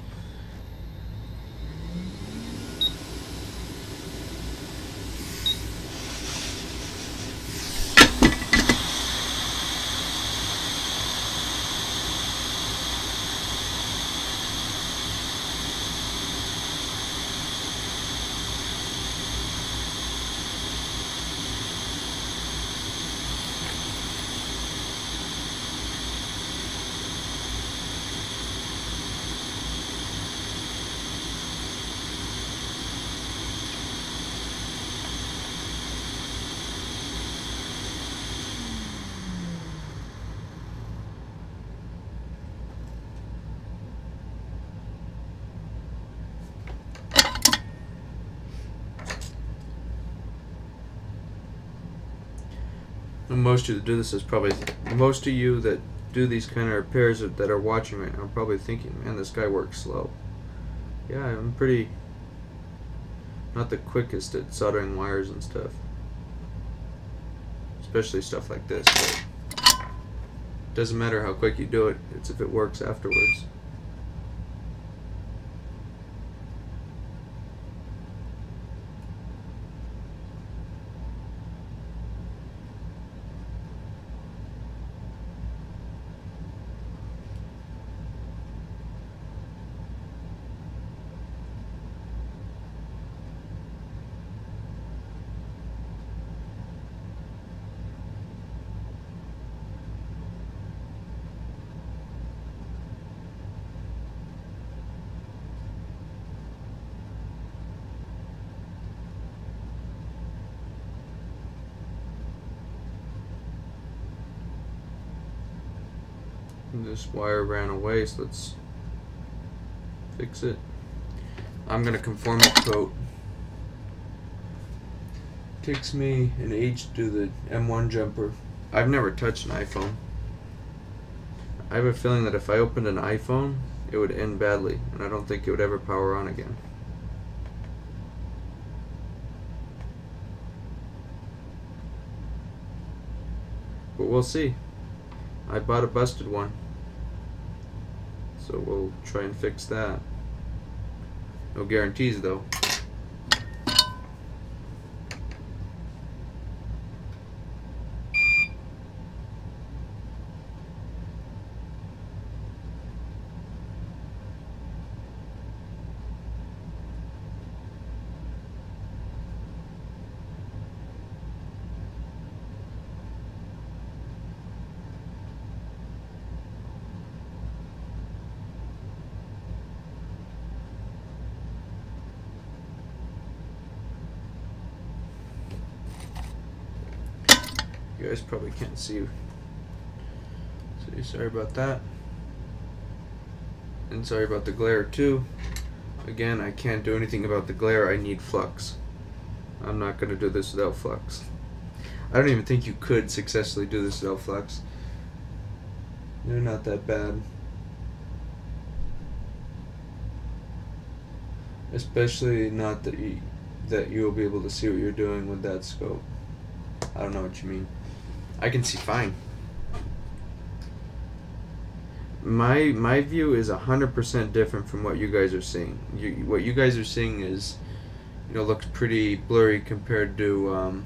Most of you that do this is probably, most of you that do these kind of repairs that are watching right now are probably thinking, man, this guy works slow. Yeah, I'm pretty, not the quickest at soldering wires and stuff. Especially stuff like this, but it doesn't matter how quick you do it, it's if it works afterwards. This wire ran away, so let's fix it. I'm gonna conformity coat. Takes me an age to do the M1 jumper. I've never touched an iPhone. I have a feeling that if I opened an iPhone, it would end badly, and I don't think it would ever power on again. But we'll see. I bought a busted one, so we'll try and fix that. No guarantees though. You guys probably can't see, so sorry about that, and sorry about the glare too. Again, I can't do anything about the glare. I need Flux. I'm not going to do this without Flux. I don't even think you could successfully do this without Flux. They're not that bad, especially not that you'll be able to see what you're doing with that scope. I don't know what you mean. I can see fine. My view is 100% different from what you guys are seeing. What you guys are seeing is, looks pretty blurry compared to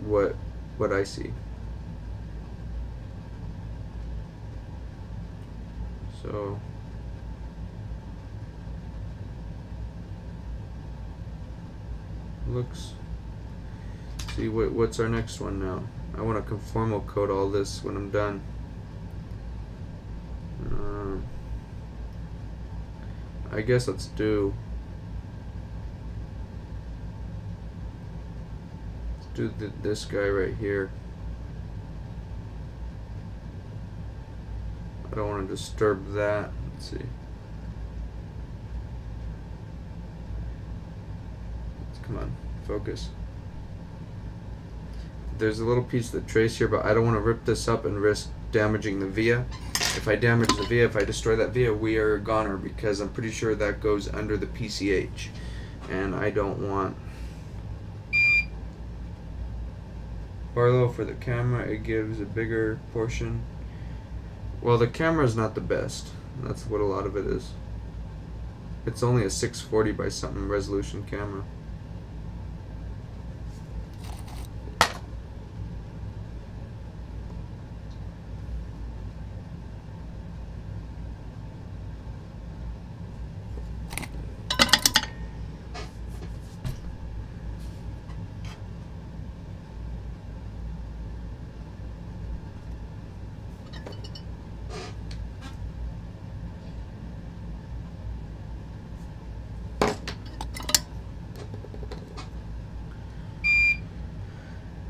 what I see. So looks. See what's our next one now? I want to conformal code all this when I'm done. I guess let's do this guy right here. I don't want to disturb that. Let's see. Come on, focus. There's a little piece of the trace here, but I don't want to rip this up and risk damaging the via. If I damage the via, if I destroy that via, we are a goner, because I'm pretty sure that goes under the PCH, and I don't want. Barlow for the camera, it gives a bigger portion. Well, the camera is not the best. That's what a lot of it is. It's only a 640 by something resolution camera.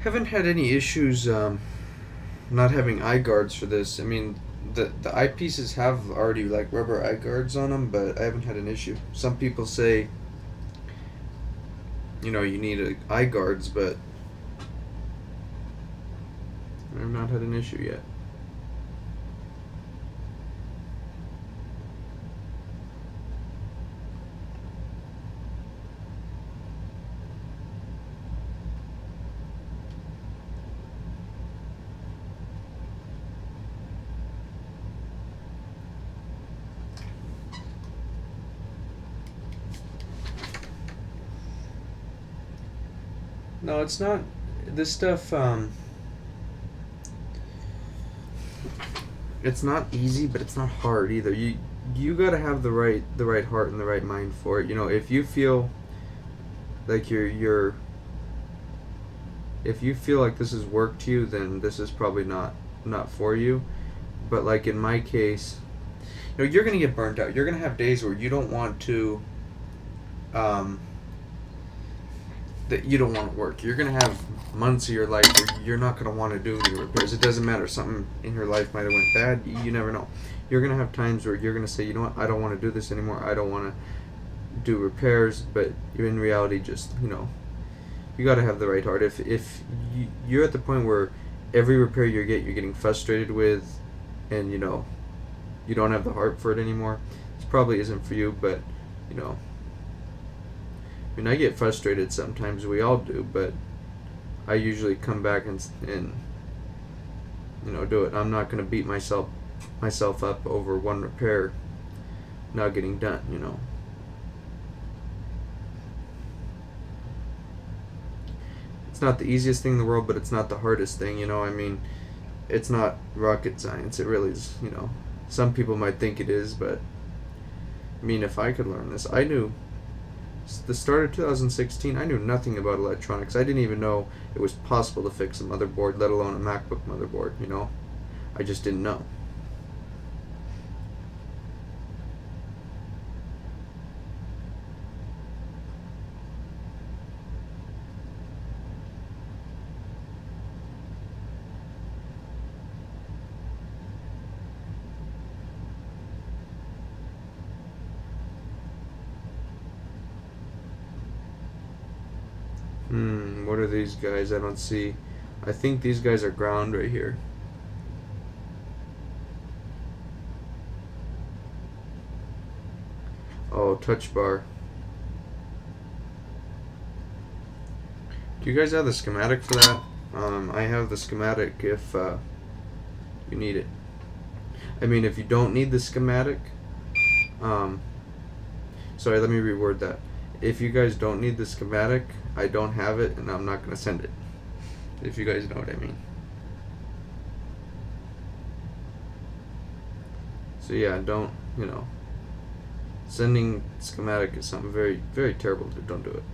Haven't had any issues not having eye guards for this. I mean, the eyepieces have already like rubber eye guards on them, but I haven't had an issue. Some people say, you need eye guards, but I've not had an issue yet. No, it's not. This stuff, it's not easy, but it's not hard either. You gotta have the right heart and the right mind for it. If you feel like if you feel like this is work to you, then this is probably not for you. But like in my case, you're gonna get burnt out. You're gonna have days where you don't want to. That you don't want to work. You're going to have months of your life where you're not going to want to do any repairs. It doesn't matter. Something in your life might have went bad. You never know. You're going to have times where you're going to say, you know what, I don't want to do this anymore. I don't want to do repairs. But you're in reality just, you got to have the right heart. If you're at the point where every repair you get, you're getting frustrated with, and you know, you don't have the heart for it anymore, this probably isn't for you. But you know, I mean, I get frustrated sometimes. We all do, but I usually come back and you know, do it. I'm not gonna beat myself up over one repair not getting done. You know. It's not the easiest thing in the world, but it's not the hardest thing, you know. I mean, it's not rocket science. It really is, you know. Some people might think it is, but I mean, if I could learn this, I knew the start of 2016, I knew nothing about electronics. I didn't even know it was possible to fix a motherboard, let alone a MacBook motherboard, you know. I just didn't know. What are these guys? I don't see. I think these guys are ground right here. Oh, touch bar. Do you guys have the schematic for that? I have the schematic if you need it. I mean, if you don't need the schematic, sorry, let me reword that. If you guys don't need the schematic, I don't have it, and I'm not going to send it. If you guys know what I mean. So yeah, don't, you know, sending schematic is something very, very terrible. Don't do it.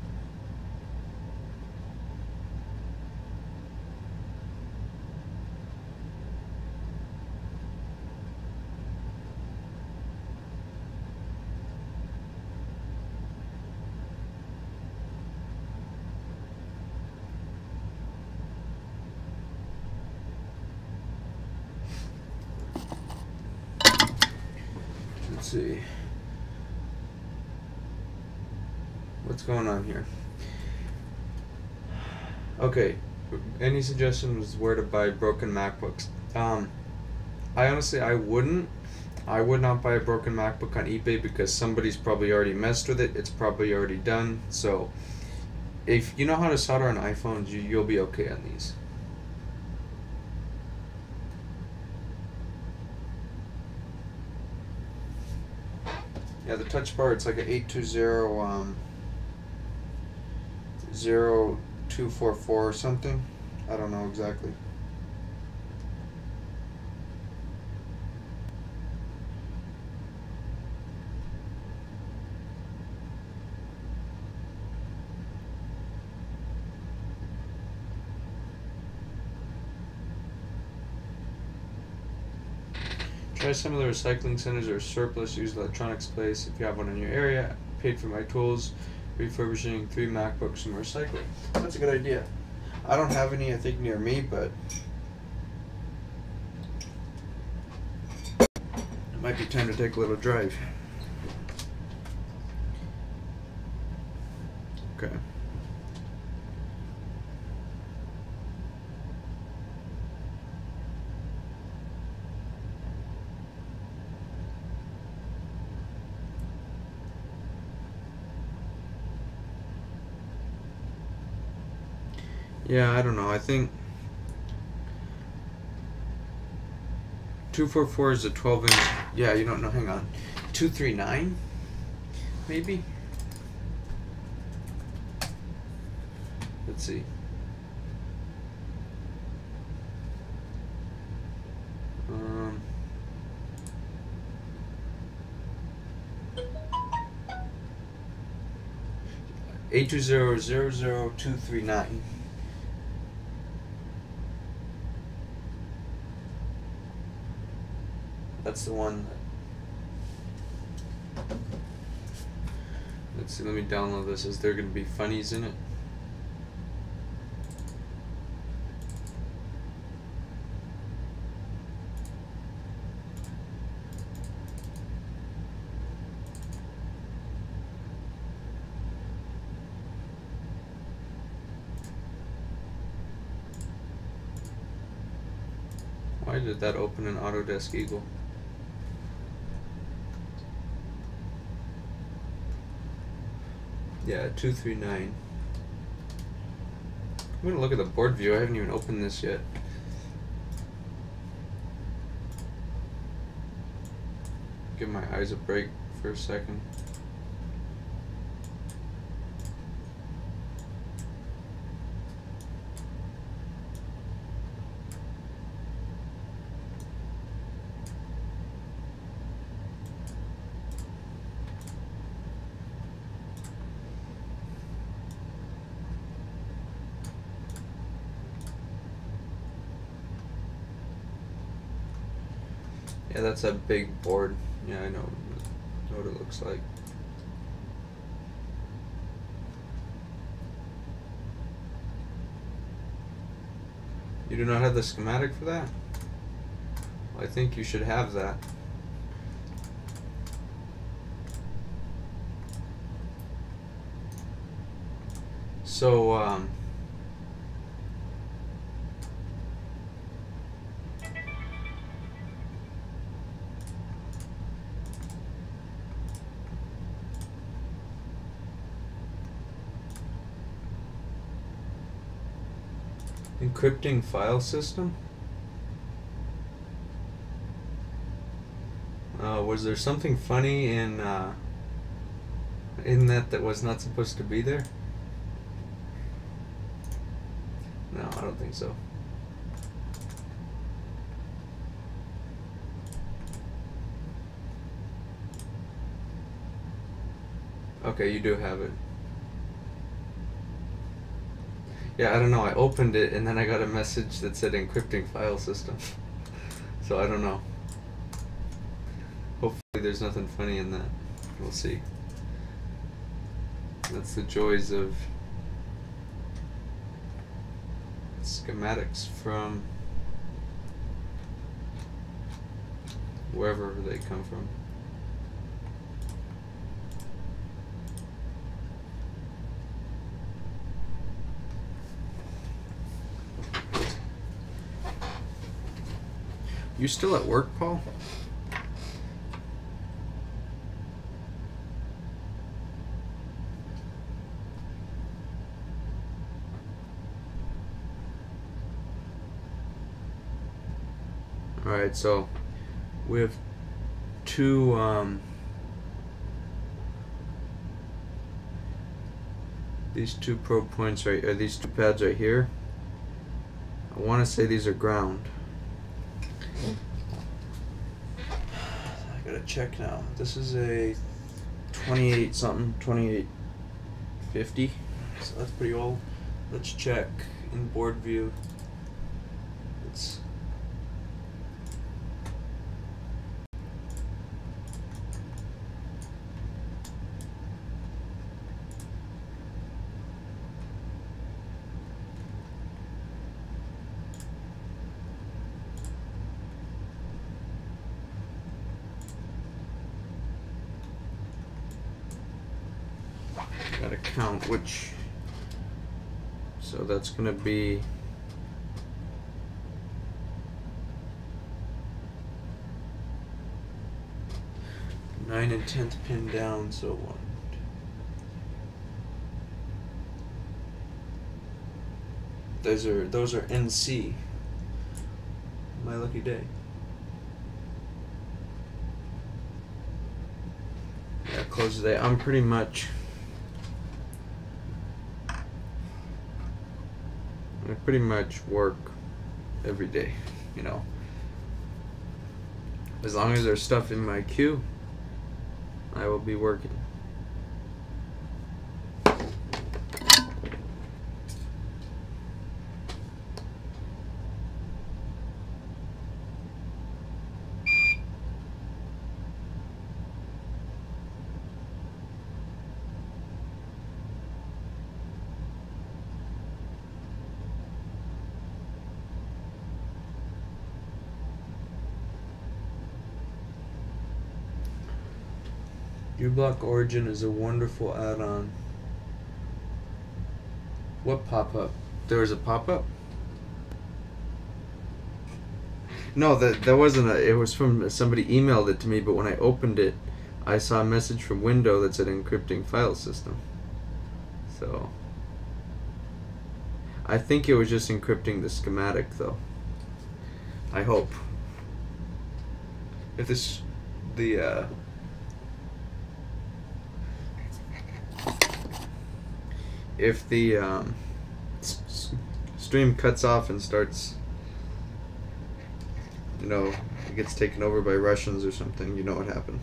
Let's see. What's going on here? Okay. Any suggestions where to buy broken MacBooks? I honestly, I wouldn't. I would not buy a broken MacBook on eBay because somebody's probably already messed with it. It's probably already done. So, if you know how to solder on iPhones, you'll be okay on these. Yeah, the touch bar, it's like an 820 0244 or something. I don't know exactly. Try some of the recycling centers or surplus used electronics place if you have one in your area. Paid for my tools, refurbishing 3 MacBooks and recycling. That's a good idea. I don't have any, I think, near me, but it might be time to take a little drive. Okay. Yeah, I don't know. I think 244 is a 12-inch. Yeah, you don't know. Hang on. 239, maybe. Let's see. Um. 820-00239. That's the one. Let's see, let me download this. Is there going to be funnies in it? Why did that open in Autodesk Eagle? Yeah, 239. I'm gonna look at the board view. I haven't even opened this yet. Give my eyes a break for a second. Yeah, that's a big board. Yeah, I know what it looks like. You do not have the schematic for that? Well, I think you should have that. So, encrypting file system? Was there something funny in that was not supposed to be there? No, I don't think so. Okay, you do have it. Yeah, I don't know. I opened it and then I got a message that said encrypting file system. So I don't know. Hopefully there's nothing funny in that. We'll see. That's the joys of schematics from wherever they come from. You still at work, Paul? Alright, so we have these two probe points right, or these two pads right here. I want to say these are ground. I gotta check now. This is a 28 something, 2850. So that's pretty old. Let's check in board view. It's gotta count which, so that's gonna be nine and 10th pin down, so one. Those are NC. My lucky day. Yeah, close today. I'm pretty much. I pretty much work every day, you know. As long as there's stuff in my queue, I will be working. uBlock Origin is a wonderful add-on. What pop-up? There was a pop-up? No, that wasn't it was from somebody emailed it to me, but when I opened it, I saw a message from Windows that said encrypting file system. So I think it was just encrypting the schematic, though. I hope. If this if the stream cuts off and starts, you know, it gets taken over by Russians or something, you know what happened.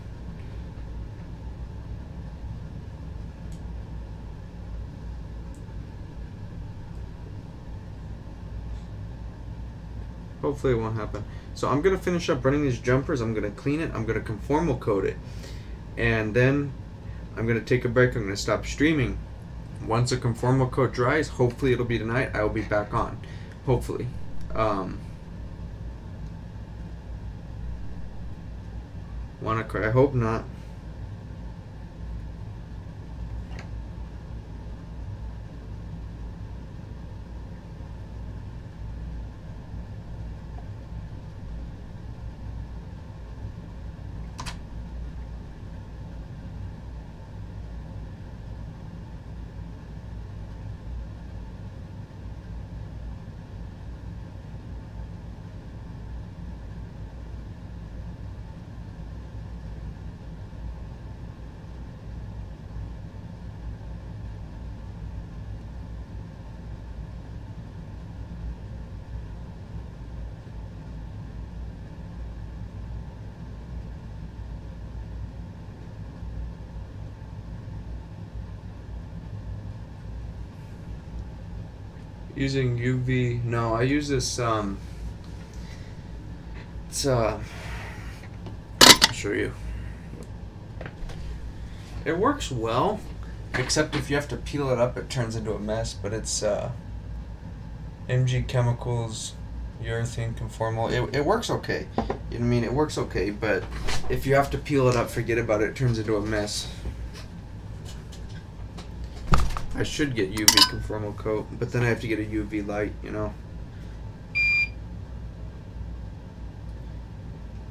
Hopefully it won't happen. So I'm going to finish up running these jumpers. I'm going to clean it. I'm going to conformal coat it. And then I'm going to take a break. I'm going to stop streaming. Once the conformal coat dries, hopefully it'll be tonight, I will be back on. Hopefully. Wanna cry? I hope not. Using UV, no, I use this, I'll show you. It works well, except if you have to peel it up, it turns into a mess, but it's, MG Chemicals, urethane conformal, it works okay. You know what I mean? It works okay, but if you have to peel it up, forget about it, it turns into a mess. I should get UV conformal coat, but then I have to get a UV light, you know.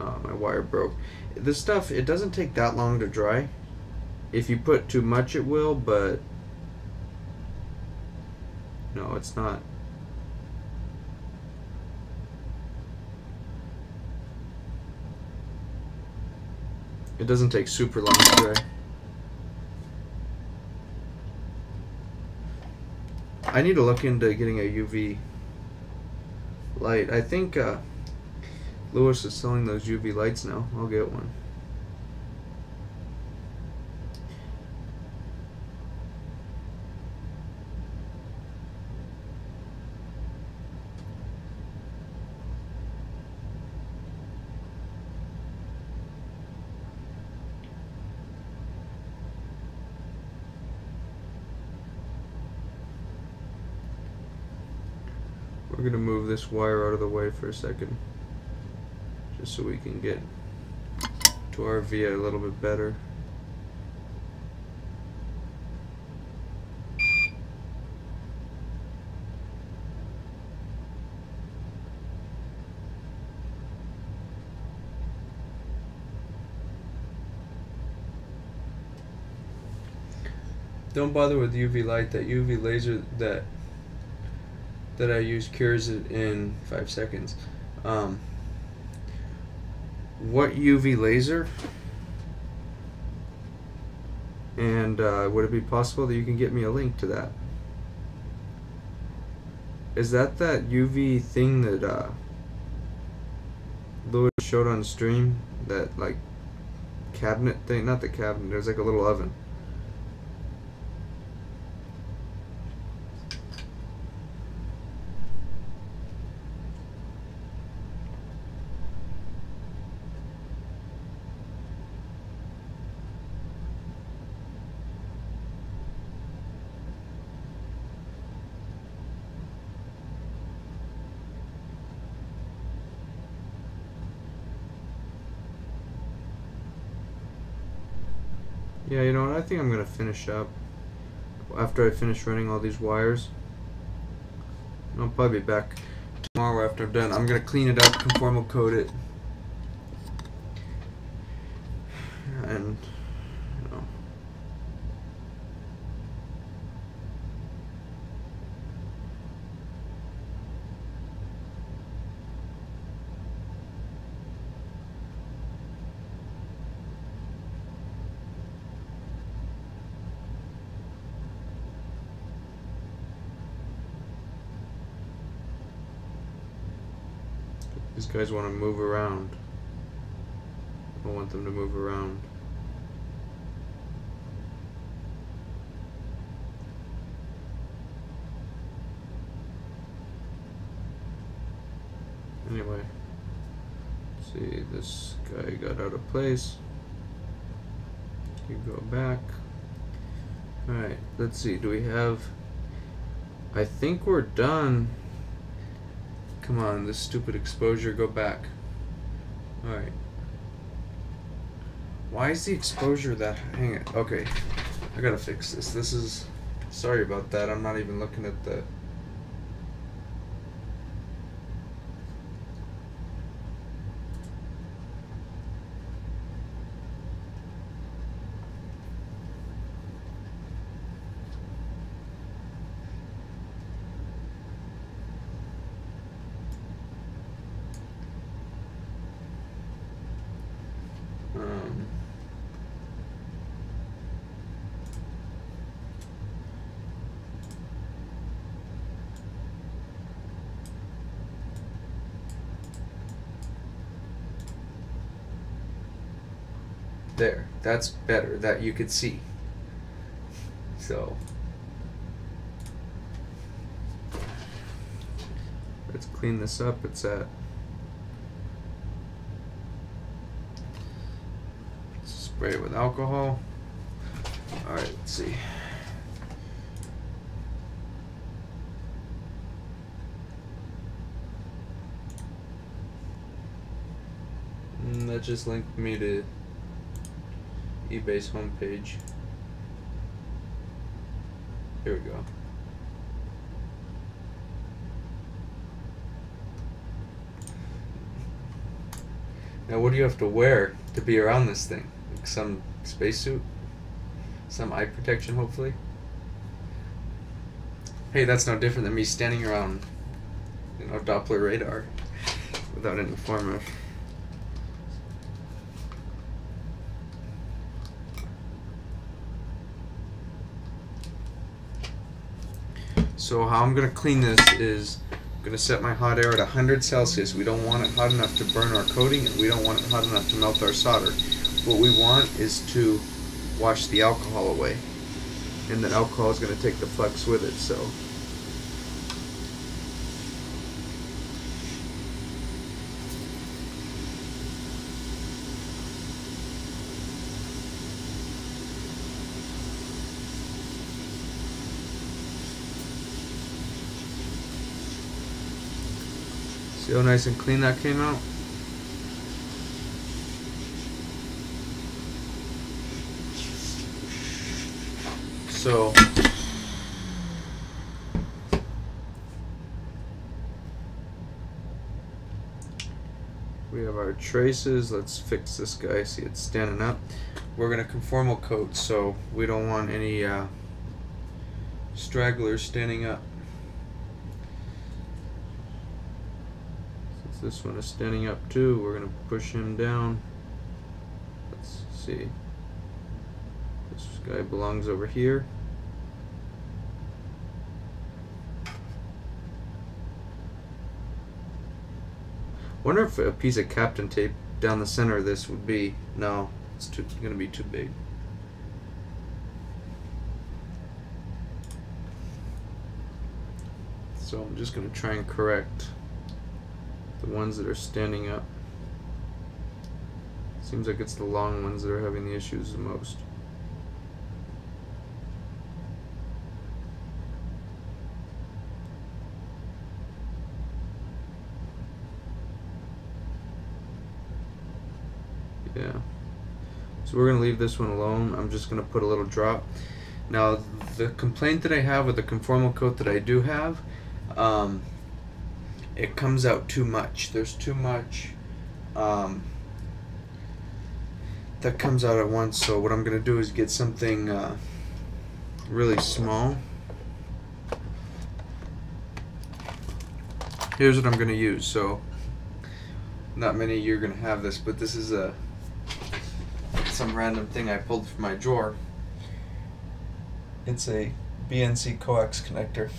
Oh, my wire broke. This stuff, it doesn't take that long to dry. If you put too much, it will, but no, it's not. It doesn't take super long to dry. I need to look into getting a UV light. I think Lewis is selling those UV lights now. I'll get one. We're going to move this wire out of the way for a second, just so we can get to our via a little bit better. Don't bother with UV light. That UV laser that I use cures it in 5 seconds. What UV laser? And would it be possible that you can get me a link to that? Is that UV thing that Lewis showed on stream? That like cabinet thing? Not the cabinet. There's like a little oven. Yeah, you know what, I think I'm going to finish up after I finish running all these wires. I'll probably be back Tomorrow after I'm done, I'm gonna clean it up, conformal coat it, and you know. These guys want to move around. I don't want them to move around. Anyway, see, this guy got out of place. You go back. Alright, let's see, do we have... I think we're done. Come on, this stupid exposure, go back. Alright. Why is the exposure that... Hang it. Okay. I gotta fix this. This is... Sorry about that. I'm not even looking at the... There, that's better, that you could see. So let's clean this up. It's at, spray it with alcohol. Alright, let's see. That just linked me to eBay's homepage. Here we go. Now what do you have to wear to be around this thing? Like some spacesuit? Some eye protection, hopefully? Hey, that's no different than me standing around, you know, Doppler radar without any form of... So how I'm going to clean this is I'm going to set my hot air at 100 Celsius. We don't want it hot enough to burn our coating, and we don't want it hot enough to melt our solder. What we want is to wash the alcohol away, and that alcohol is going to take the flux with it. So see how nice and clean that came out? So we have our traces. Let's fix this guy. See, it's standing up. We're going to conformal coat, so we don't want any stragglers standing up. This one is standing up too. We're going to push him down. Let's see. This guy belongs over here. Wonder if a piece of Captain tape down the center of this would be... No, it's going to be too big. So I'm just going to try and correct the ones that are standing up. Seems like it's the long ones that are having the issues the most. Yeah. So we're going to leave this one alone. I'm just going to put a little drop. Now, the complaint that I have with the conformal coat that I do have, it comes out too much. There's too much that comes out at once. So what I'm gonna do is get something really small. Here's what I'm gonna use. So not many of you are gonna have this, but this is some random thing I pulled from my drawer. It's a BNC coax connector.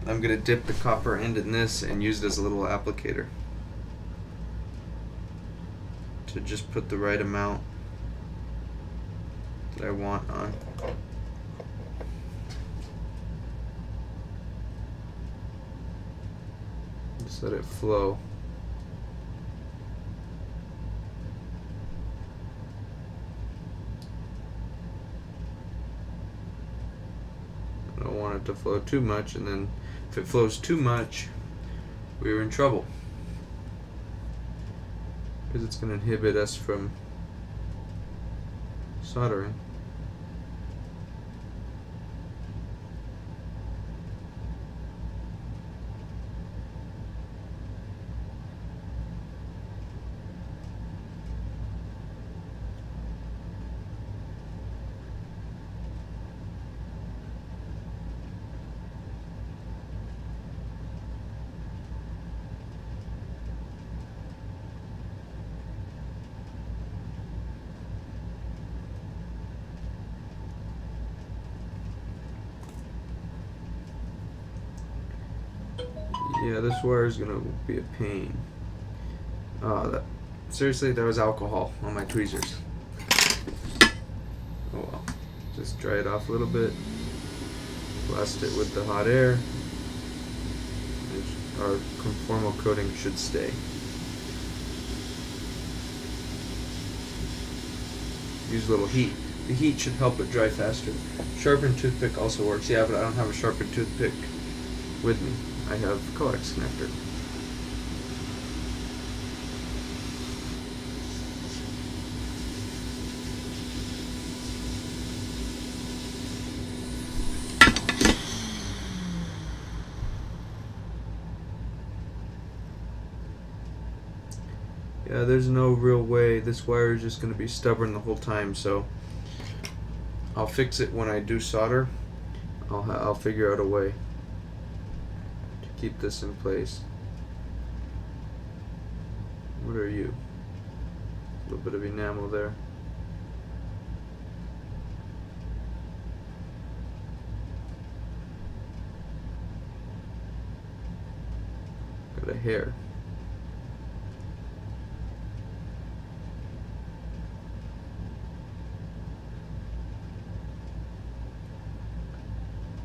I'm gonna dip the copper end in this and use it as a little applicator to just put the right amount that I want on. Just let it flow. I don't want it to flow too much, and then if it flows too much, we're in trouble, because it's going to inhibit us from soldering. Yeah, this wire is gonna be a pain. Seriously, that was alcohol on my tweezers. Oh well. Just dry it off a little bit. Blast it with the hot air. Our conformal coating should stay. Use a little heat. The heat should help it dry faster. Sharpened toothpick also works. Yeah, but I don't have a sharpened toothpick with me. I have coax connector. Yeah, there's no real way. This wire is just going to be stubborn the whole time, so I'll fix it when I do solder. I'll figure out a way to keep this in place. What are you? A little bit of enamel there. Got a hair.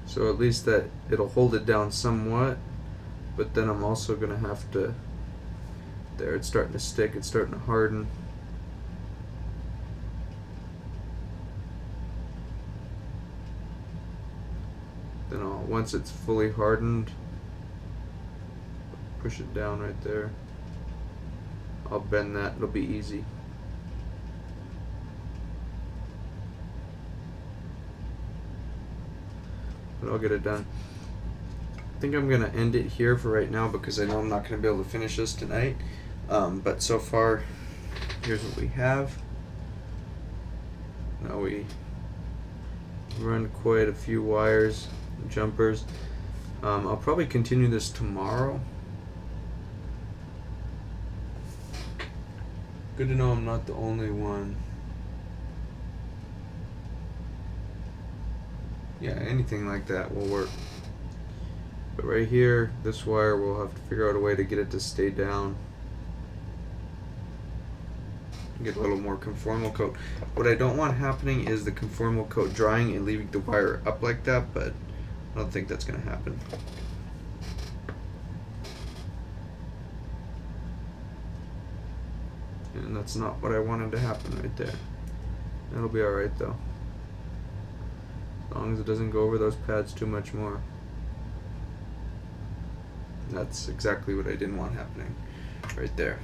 So at least that it'll hold it down somewhat, but then I'm also gonna have to, there, it's starting to stick, it's starting to harden. Then once it's fully hardened, push it down right there. I'll bend that, it'll be easy. But I'll get it done. I think I'm gonna end it here for right now because I know I'm not gonna be able to finish this tonight. But so far, here's what we have. Now we run quite a few wires, jumpers. I'll probably continue this tomorrow. Good to know I'm not the only one. Yeah, anything like that will work. But right here, this wire, we'll have to figure out a way to get it to stay down. Get a little more conformal coat. What I don't want happening is the conformal coat drying and leaving the wire up like that, but I don't think that's going to happen. And that's not what I wanted to happen right there. That'll be alright though. As long as it doesn't go over those pads too much more. That's exactly what I didn't want happening right there.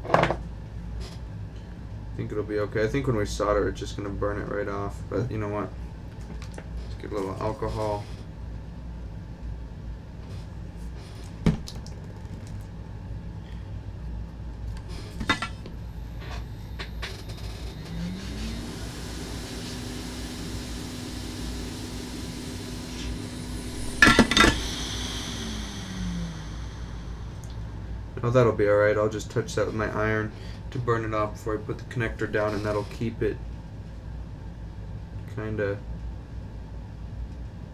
I think it'll be okay. I think when we solder, it's just going to burn it right off. But you know what? Let's get a little alcohol. Now that'll be alright. I'll just touch that with my iron to burn it off before I put the connector down, and that'll keep it kinda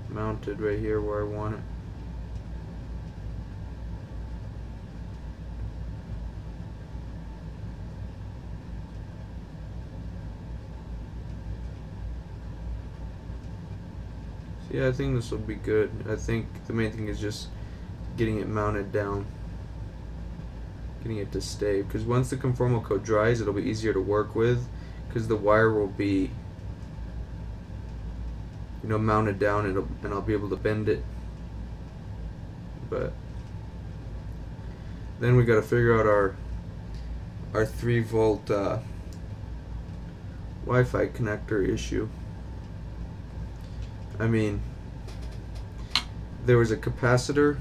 mounted right here where I want it. So yeah, I think this will be good. I think the main thing is just getting it mounted down, getting it to stay, because once the conformal coat dries, it'll be easier to work with, because the wire will be, you know, mounted down, and I'll be able to bend it. But then we got to figure out our 3-volt Wi-Fi connector issue. I mean, there was a capacitor.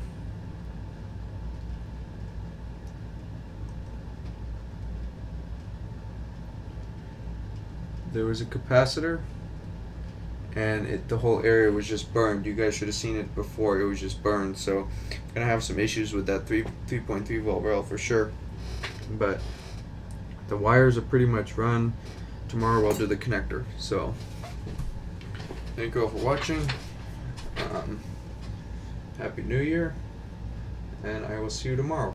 And the whole area was just burned. You guys should have seen it before. It was just burned. So I'm gonna have some issues with that 3.3 volt rail for sure. But the wires are pretty much run. Tomorrow I'll do the connector. So thank you all for watching. Happy New Year, and I will see you tomorrow.